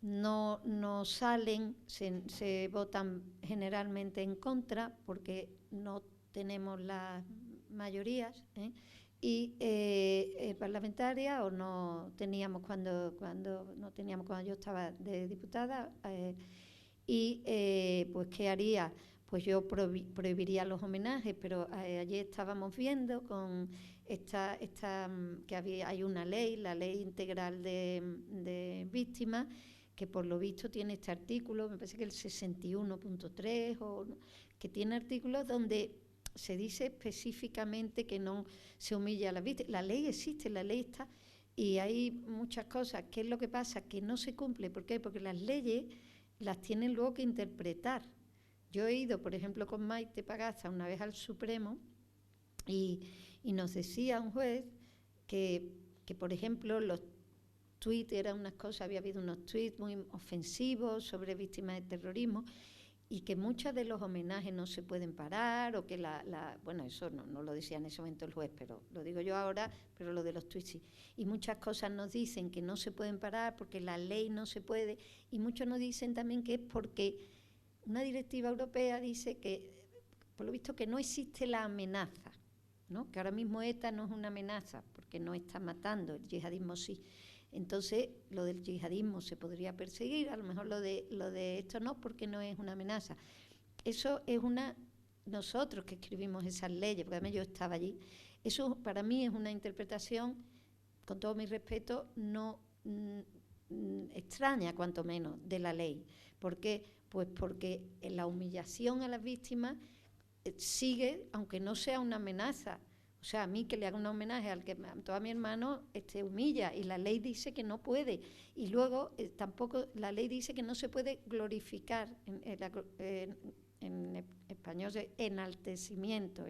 no salen, se votan generalmente en contra porque no tenemos las mayorías, y parlamentarias, o no teníamos cuando yo estaba de diputada, pues ¿qué haría? Pues yo prohibiría los homenajes, pero ayer estábamos viendo con que hay una ley, la Ley Integral de Víctimas, que por lo visto tiene este artículo, me parece que el 61.3, que tiene artículos donde se dice específicamente que no se humilla a la víctima. La ley existe, la ley está, y hay muchas cosas. ¿Qué es lo que pasa? Que no se cumple. ¿Por qué? Porque las leyes las tienen luego que interpretar. Yo he ido, por ejemplo, con Maite Pagaza una vez al Supremo, y nos decía un juez que por ejemplo, los tweets eran unas cosas, había habido unos tweets muy ofensivos sobre víctimas de terrorismo, y que muchos de los homenajes no se pueden parar, o que bueno, eso no lo decía en ese momento el juez, pero lo digo yo ahora, pero lo de los tweets sí. Y muchas cosas nos dicen que no se pueden parar porque la ley no se puede, y muchos nos dicen también que es porque una directiva europea dice que, por lo visto, que no existe la amenaza, ¿no? Que ahora mismo ETA no es una amenaza porque no está matando, el yihadismo sí. Entonces, lo del yihadismo se podría perseguir, a lo mejor lo de esto no, porque no es una amenaza. Eso es nosotros que escribimos esas leyes, porque además yo estaba allí, eso para mí es una interpretación, con todo mi respeto, no extraña, cuanto menos, de la ley. ¿Por qué? Pues porque en la humillación a las víctimas sigue, aunque no sea una amenaza. O sea, a mí que le haga un homenaje al que mató a mi hermano, humilla, y la ley dice que no puede. Y luego tampoco la ley dice que no se puede glorificar, en español, enaltecimiento,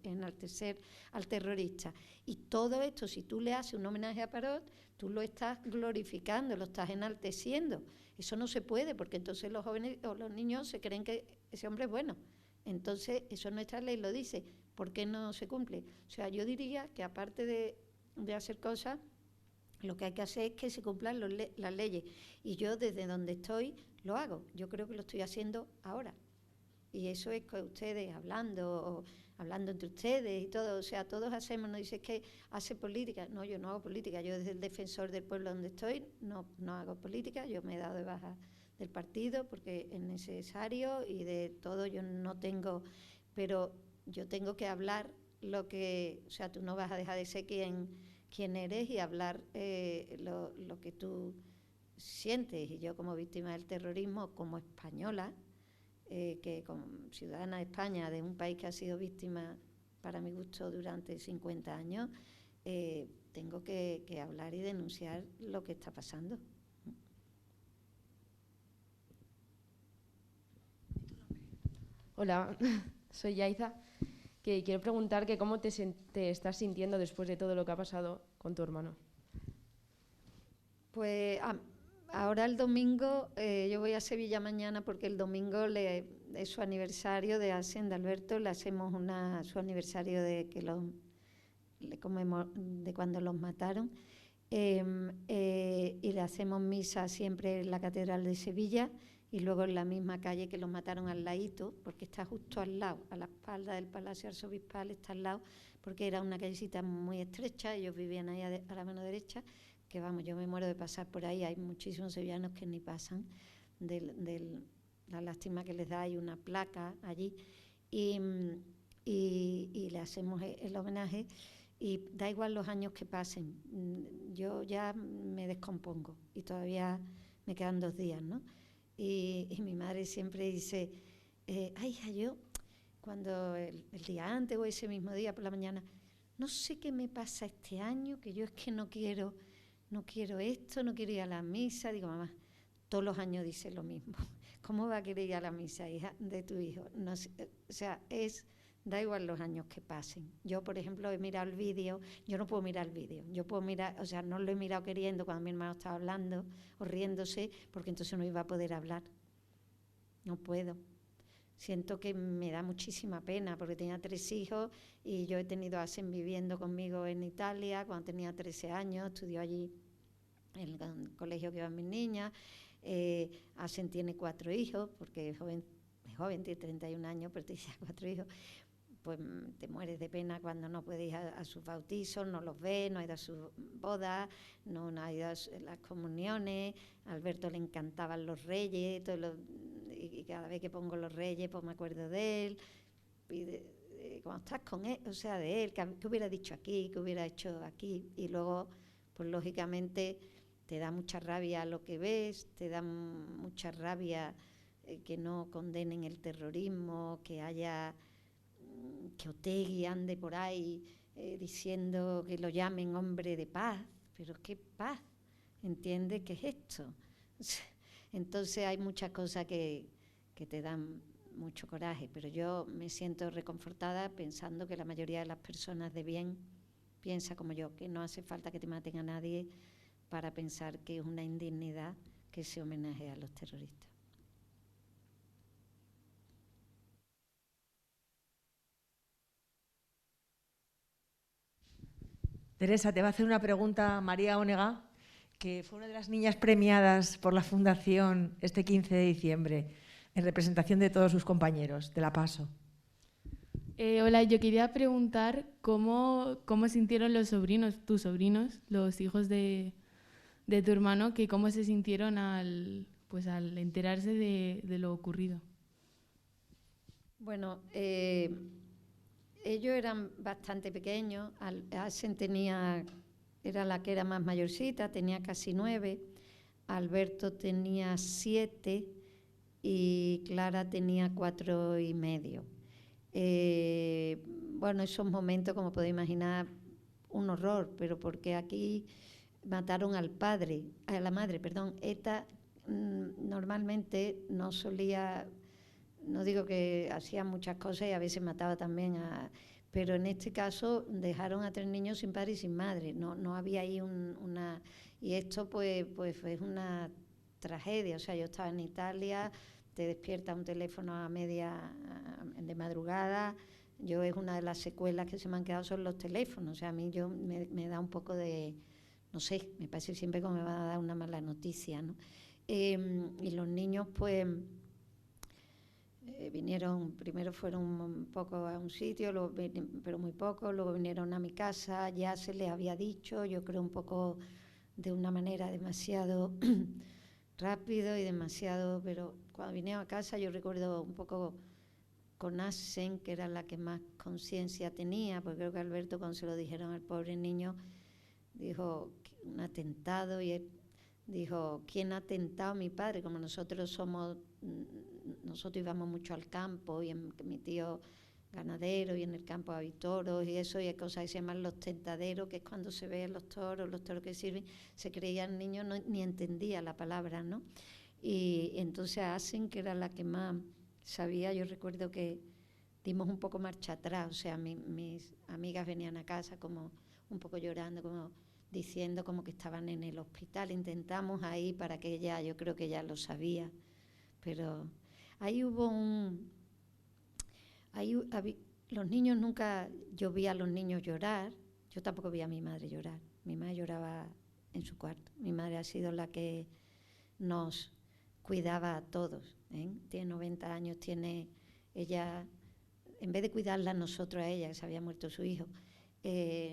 enaltecer al terrorista. Y todo esto, si tú le haces un homenaje a Parot, tú lo estás glorificando, lo estás enalteciendo. Eso no se puede, porque entonces los jóvenes o los niños se creen que ese hombre es bueno. Entonces, eso nuestra ley lo dice. ¿Por qué no se cumple? O sea, yo diría que aparte de hacer cosas, lo que hay que hacer es que se cumplan las leyes. Y yo desde donde estoy lo hago. Yo creo que lo estoy haciendo ahora. Y eso es con ustedes, hablando entre ustedes y todo. O sea, todos hacemos, no dices que hace política. No, yo no hago política. Yo desde el Defensor del Pueblo donde estoy no hago política. Yo me he dado de baja del partido porque es necesario y de todo yo no tengo, pero yo tengo que hablar lo que, o sea, tú no vas a dejar de ser quién eres y hablar lo que tú sientes. Y yo como víctima del terrorismo, como española, que como ciudadana de España, de un país que ha sido víctima, para mi gusto, durante 50 años, tengo que hablar y denunciar lo que está pasando. Hola, soy Yaiza, que quiero preguntar que cómo te estás sintiendo después de todo lo que ha pasado con tu hermano. Pues ahora el domingo, yo voy a Sevilla mañana porque el domingo es su aniversario de Hacienda Alberto, le hacemos su aniversario de cuando los mataron, y le hacemos misa siempre en la Catedral de Sevilla y luego en la misma calle que los mataron al ladito, porque está justo al lado, a la espalda del Palacio Arzobispal, está al lado, porque era una callecita muy estrecha, ellos vivían ahí a la mano derecha, que vamos, yo me muero de pasar por ahí, hay muchísimos sevillanos que ni pasan de la lástima que les da, hay una placa allí, y le hacemos el homenaje, y da igual los años que pasen, yo ya me descompongo, y todavía me quedan 2 días, ¿no? Y mi madre siempre dice, ay, hija, yo, cuando el día antes o ese mismo día por la mañana, no sé qué me pasa este año, que yo es que no quiero esto, no quiero ir a la misa. Digo, mamá, todos los años dice lo mismo. ¿Cómo va a querer ir a la misa, hija, de tu hijo? No sé, o sea, da igual los años que pasen. Yo, por ejemplo, he mirado el vídeo, yo no puedo mirar el vídeo. Yo puedo mirar, o sea, no lo he mirado queriendo cuando mi hermano estaba hablando o riéndose, porque entonces no iba a poder hablar. No puedo. Siento que me da muchísima pena, porque tenía 3 hijos y yo he tenido a Asen viviendo conmigo en Italia cuando tenía 13 años, estudió allí en el colegio que iban mis niñas. Asen tiene 4 hijos, porque es joven, tiene 31 años, pero tiene 4 hijos. Pues te mueres de pena cuando no puedes ir a sus bautizos, no los ves, no ha ido a sus bodas, no ha ido a las comuniones. A Alberto le encantaban los reyes, y cada vez que pongo los reyes pues me acuerdo de él. Y cuando estás con él, o sea, de él, ¿qué hubiera dicho aquí? ¿Qué hubiera hecho aquí? Y luego, pues lógicamente, te da mucha rabia lo que ves, te da mucha rabia que no condenen el terrorismo, que Otegi ande por ahí diciendo que lo llamen hombre de paz, pero ¿qué paz? ¿Entiendes qué es esto? Entonces hay muchas cosas que te dan mucho coraje, pero yo me siento reconfortada pensando que la mayoría de las personas de bien piensa como yo, que no hace falta que te maten a nadie para pensar que es una indignidad que se homenajea a los terroristas. Teresa, te va a hacer una pregunta María Onega, que fue una de las niñas premiadas por la Fundación este 15 de diciembre, en representación de todos sus compañeros. Te la paso. Hola, yo quería preguntar cómo sintieron tus sobrinos, los hijos de tu hermano, que cómo se sintieron al enterarse de lo ocurrido. Bueno, ellos eran bastante pequeños. Asen era la que era más mayorcita, tenía casi 9. Alberto tenía 7 y Clara tenía 4 y medio. Bueno, esos momentos, como podéis imaginar, un horror, pero porque aquí mataron al padre, a la madre, perdón. ETA normalmente no solía, no digo que hacía muchas cosas y a veces mataba también pero en este caso dejaron a 3 niños sin padre y sin madre. No había ahí una... Y esto pues fue una tragedia. O sea, yo estaba en Italia, te despierta un teléfono de madrugada. Yo, es una de las secuelas que se me han quedado son los teléfonos. O sea, a mí me da un poco de... No sé, me parece siempre como me va a dar una mala noticia, ¿no? Y los niños pues... vinieron, primero fueron un poco a un sitio, pero muy poco, luego vinieron a mi casa, ya se les había dicho, yo creo un poco de una manera demasiado rápido y demasiado, pero cuando vinieron a casa yo recuerdo un poco con Asen, que era la que más conciencia tenía, porque creo que Alberto, cuando se lo dijeron al pobre niño, dijo un atentado, y él dijo, ¿quién ha atentado a mi padre? Como nosotros íbamos mucho al campo, y mi tío ganadero, y en el campo hay toros y eso, y hay cosas que se llaman los tentaderos, que es cuando se ven los toros que sirven. Se creía el niño, ni entendía la palabra, ¿no? Y entonces Asen, que era la que más sabía, yo recuerdo que dimos un poco marcha atrás. O sea, mis amigas venían a casa como un poco llorando, como diciendo como que estaban en el hospital. Intentamos ahí para que ella, yo creo que ella lo sabía, pero ahí hubo los niños nunca, yo vi a los niños llorar, yo tampoco vi a mi madre llorar. Mi madre lloraba en su cuarto. Mi madre ha sido la que nos cuidaba a todos, ¿eh? Tiene 90 años, ella, en vez de cuidarla nosotros a ella, que se había muerto su hijo,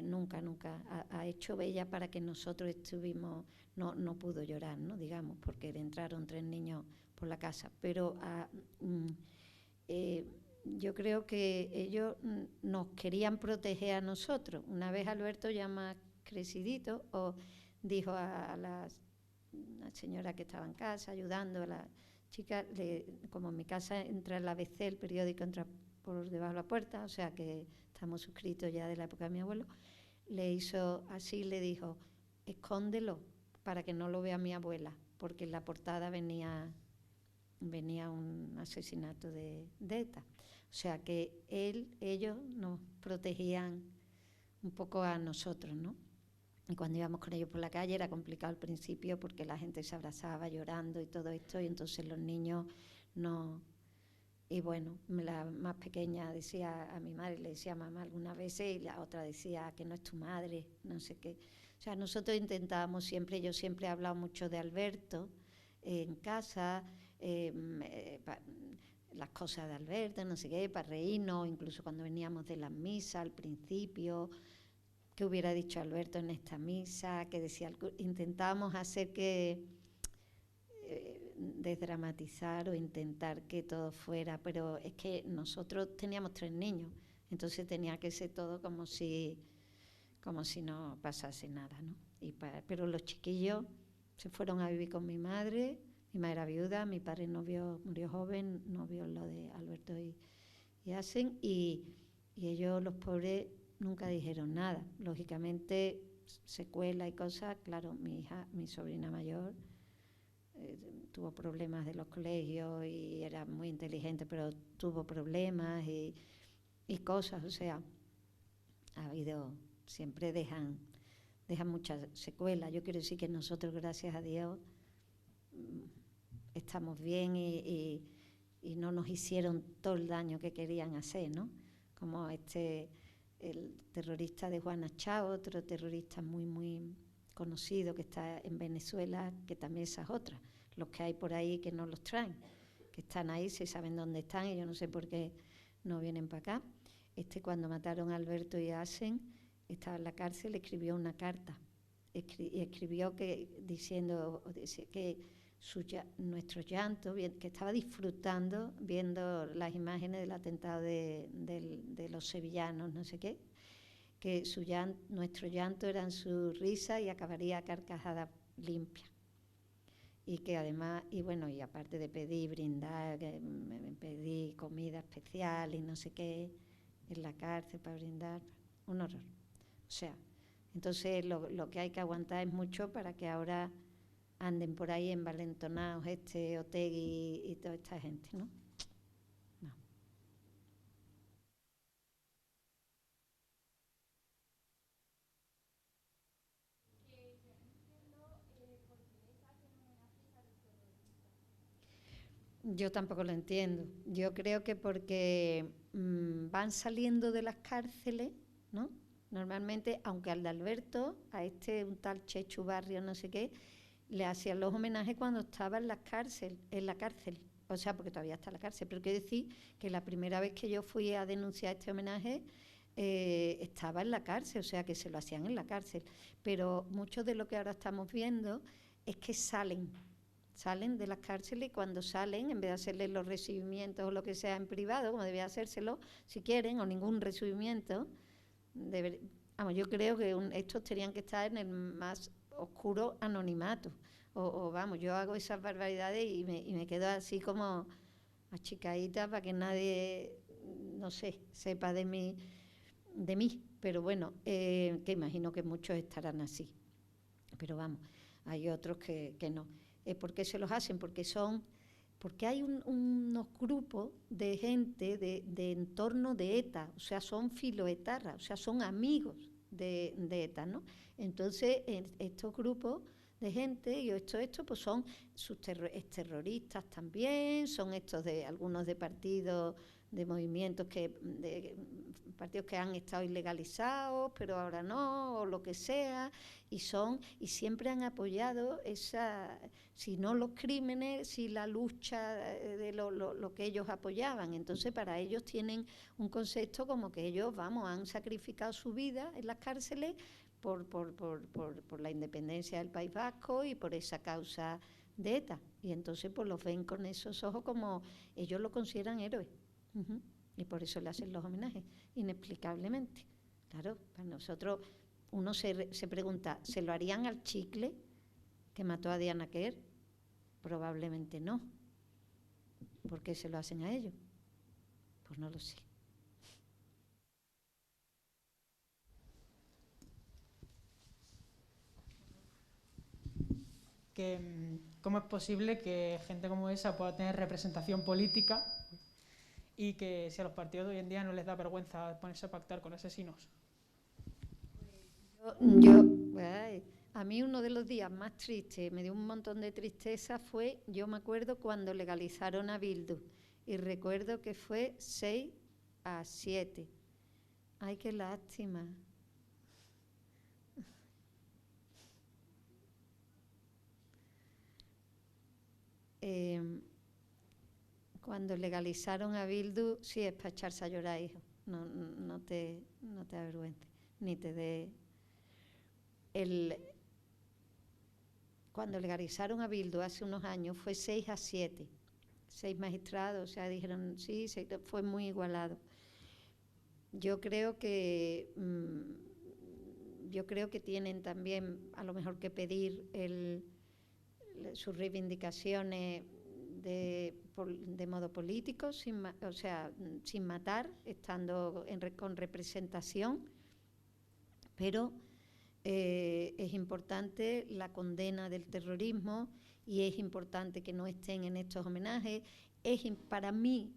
nunca ha hecho ella para que nosotros estuvimos, no pudo llorar, ¿no? Digamos, porque le entraron 3 niños por la casa, pero yo creo que ellos nos querían proteger a nosotros. Una vez Alberto, ya más crecidito, dijo a la señora que estaba en casa ayudando, a la chica, como en mi casa entra el ABC, el periódico entra por debajo de la puerta, o sea que estamos suscritos ya de la época de mi abuelo, le hizo así, le dijo, escóndelo para que no lo vea mi abuela, porque en la portada venía un asesinato de ETA. O sea que ellos nos protegían un poco a nosotros, ¿no? Y cuando íbamos con ellos por la calle era complicado al principio porque la gente se abrazaba llorando y todo esto, y entonces los niños no... Y bueno, la más pequeña decía a mi madre, le decía mamá algunas veces, y la otra decía que no es tu madre, no sé qué. O sea, nosotros intentábamos siempre, yo siempre he hablado mucho de Alberto en casa, las cosas de Alberto, no sé qué, para reírnos, incluso cuando veníamos de las misas al principio, qué hubiera dicho Alberto en esta misa, que decía, intentábamos hacer que desdramatizar o intentar que todo fuera, pero es que nosotros teníamos 3 niños, entonces tenía que ser todo como si no pasase nada, ¿no? Pero los chiquillos se fueron a vivir con mi madre era viuda, mi padre murió joven, no vio lo de Alberto y Asen, y ellos, los pobres, nunca dijeron nada. Lógicamente, secuelas y cosas, claro, mi sobrina mayor, tuvo problemas de los colegios y era muy inteligente, pero tuvo problemas y cosas, o sea, siempre dejan muchas secuelas. Yo quiero decir que nosotros, gracias a Dios, estamos bien y no nos hicieron todo el daño que querían hacer, ¿no? Como el terrorista de Juana Chao, otro terrorista muy, muy conocido que está en Venezuela, que también esa es otra. Los que hay por ahí que no los traen, que están ahí, se saben dónde están, y yo no sé por qué no vienen para acá. Cuando mataron a Alberto y a Asen, estaba en la cárcel, escribió una carta. Escribió diciendo que nuestro llanto, que estaba disfrutando viendo las imágenes del atentado de los sevillanos, no sé qué, que nuestro llanto eran su risa y acabaría a carcajada limpia. y que además, y bueno, y aparte de pedir, brindar, pedí comida especial y no sé qué, en la cárcel para brindar, un horror. O sea, entonces lo que hay que aguantar es mucho para que ahora anden por ahí envalentonados Otegi y toda esta gente, ¿no? No. Yo tampoco lo entiendo. Yo creo que porque van saliendo de las cárceles, ¿no? Normalmente, aunque al de Alberto, a un tal Chechu Barrio, no sé qué, le hacían los homenajes cuando estaba en la cárcel. O sea, porque todavía está en la cárcel. Pero quiero decir que la primera vez que yo fui a denunciar este homenaje estaba en la cárcel, o sea, que se lo hacían en la cárcel. Pero mucho de lo que ahora estamos viendo es que salen de las cárceles y cuando salen, en vez de hacerles los recibimientos o lo que sea en privado, como debía hacérselo, si quieren, o ningún recibimiento, yo creo que estos tenían que estar en el más oscuro anonimato. Vamos, yo hago esas barbaridades y me quedo así como achicadita para que nadie, no sé, sepa de mí. Pero bueno, que imagino que muchos estarán así. Pero vamos, hay otros que no. ¿Por qué se los hacen? Porque hay unos grupos de gente de entorno de ETA, o sea, son filoetarras, o sea, son amigos de ETA, ¿no? Entonces, estos grupos de gente, y estos pues son terroristas también, son estos de algunos de partidos, de movimientos partidos que han estado ilegalizados, pero ahora no, o lo que sea, y siempre han apoyado si no los crímenes, si la lucha de lo que ellos apoyaban. Entonces, para ellos tienen un concepto como que ellos, han sacrificado su vida en las cárceles por la independencia del País Vasco y por esa causa de ETA. Y entonces, pues los ven con esos ojos como ellos lo consideran héroes. Y por eso le hacen los homenajes, inexplicablemente. Claro, para nosotros uno se pregunta, ¿se lo harían al Chicle que mató a Diana Quer? Probablemente no. ¿Por qué se lo hacen a ellos? Pues no lo sé. ¿Cómo es posible que gente como esa pueda tener representación política y que si a los partidos de hoy en día no les da vergüenza ponerse a pactar con asesinos? A mí uno de los días más tristes, me dio un montón de tristeza, yo me acuerdo cuando legalizaron a Bildu, y recuerdo que fue 6-7. Ay, qué lástima. Cuando legalizaron a Bildu, sí, es para echarse a llorar, hijo. No te avergüences, ni te dé... Cuando legalizaron a Bildu hace unos años fue 6-7. 6 magistrados, o sea, dijeron sí, fue muy igualado. Yo creo que tienen también a lo mejor que pedir sus reivindicaciones de modo político, sin matar, estando con representación, pero es importante la condena del terrorismo y es importante que no estén en estos homenajes. Para mí,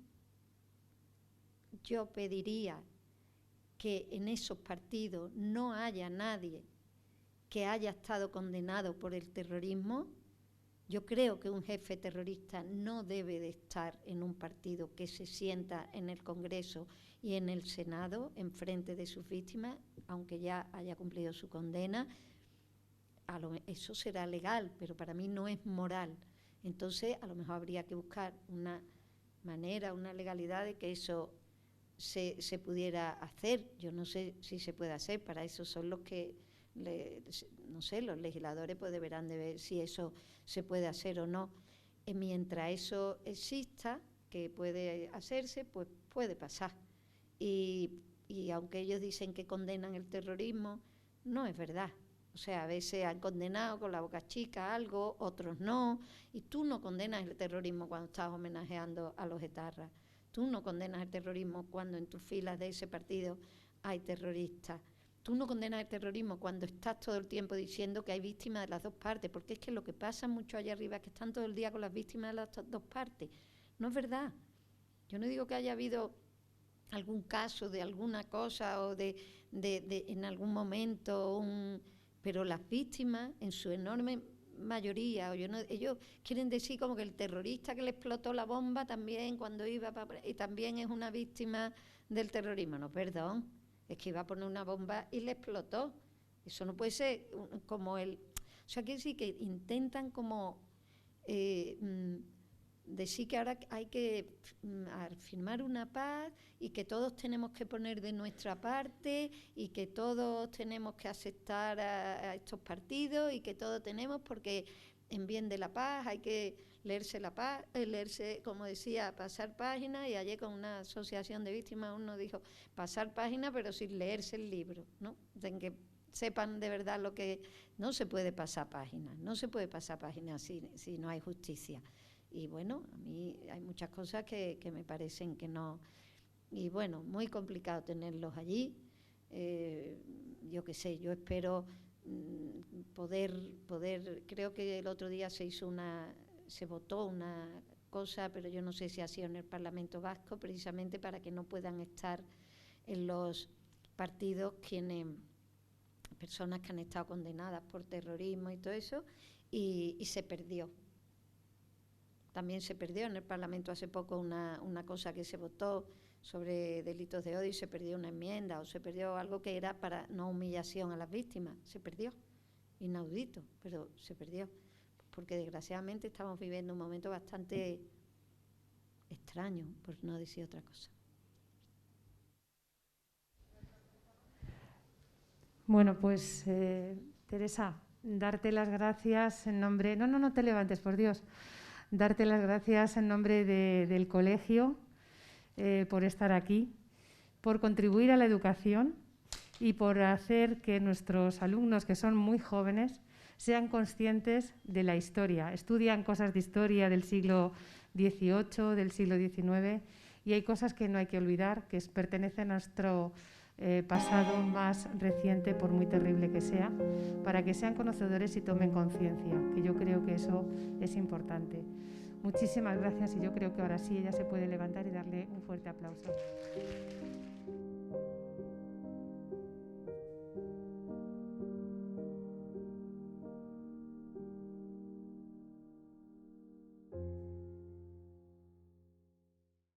yo pediría que en esos partidos no haya nadie que haya estado condenado por el terrorismo. Yo creo que un jefe terrorista no debe de estar en un partido que se sienta en el Congreso y en el Senado en frente de sus víctimas, aunque ya haya cumplido su condena. Eso será legal, pero para mí no es moral. Entonces, a lo mejor habría que buscar una manera, una legalidad de que eso se pudiera hacer. Yo no sé si se puede hacer, para eso son los que... no sé, los legisladores pues deberán de ver si eso se puede hacer o no. Mientras eso exista, que puede hacerse, pues puede pasar. Y aunque ellos dicen que condenan el terrorismo, no es verdad. O sea, a veces han condenado con la boca chica algo, otros no. Y tú no condenas el terrorismo cuando estás homenajeando a los etarras. Tú no condenas el terrorismo cuando en tus filas de ese partido hay terroristas. Tú no condenas el terrorismo cuando estás todo el tiempo diciendo que hay víctimas de las dos partes, porque es que lo que pasa mucho allá arriba es que están todo el día con las víctimas de las dos partes. No es verdad. Yo no digo que haya habido algún caso de alguna cosa o de en algún momento, pero las víctimas en su enorme mayoría, ellos quieren decir como que el terrorista que le explotó la bomba también cuando iba y también es una víctima del terrorismo. No, perdón, es que iba a poner una bomba y le explotó. Eso no puede ser como el... O sea, quiere decir que intentan como decir que ahora hay que firmar una paz y que todos tenemos que poner de nuestra parte y que todos tenemos que aceptar a estos partidos y que todos tenemos, porque en bien de la paz hay que leerse la paz, leerse, como decía, pasar páginas, y ayer con una asociación de víctimas uno dijo pasar páginas pero sin leerse el libro, ¿no? De que sepan de verdad lo que... No se puede pasar páginas, no se puede pasar páginas si no hay justicia. Y bueno, a mí hay muchas cosas que me parecen que no... Y bueno, muy complicado tenerlos allí. Yo qué sé, yo espero poder... Creo que el otro día se votó una cosa, pero yo no sé si ha sido en el Parlamento Vasco, precisamente para que no puedan estar en los partidos personas que han estado condenadas por terrorismo y todo eso, y se perdió. También se perdió en el Parlamento hace poco una cosa que se votó sobre delitos de odio y se perdió una enmienda, o se perdió algo que era para no humillación a las víctimas. Se perdió, inaudito, pero se perdió. Porque desgraciadamente estamos viviendo un momento bastante extraño, por no decir otra cosa. Bueno, pues Teresa, darte las gracias en nombre... No te levantes, por Dios. Darte las gracias en nombre del colegio por estar aquí, por contribuir a la educación y por hacer que nuestros alumnos, que son muy jóvenes, sean conscientes de la historia. Estudian cosas de historia del siglo XVIII, del siglo XIX, y hay cosas que no hay que olvidar, que pertenecen a nuestro pasado más reciente, por muy terrible que sea, para que sean conocedores y tomen conciencia, que yo creo que eso es importante. Muchísimas gracias, y yo creo que ahora sí ella se puede levantar y darle un fuerte aplauso.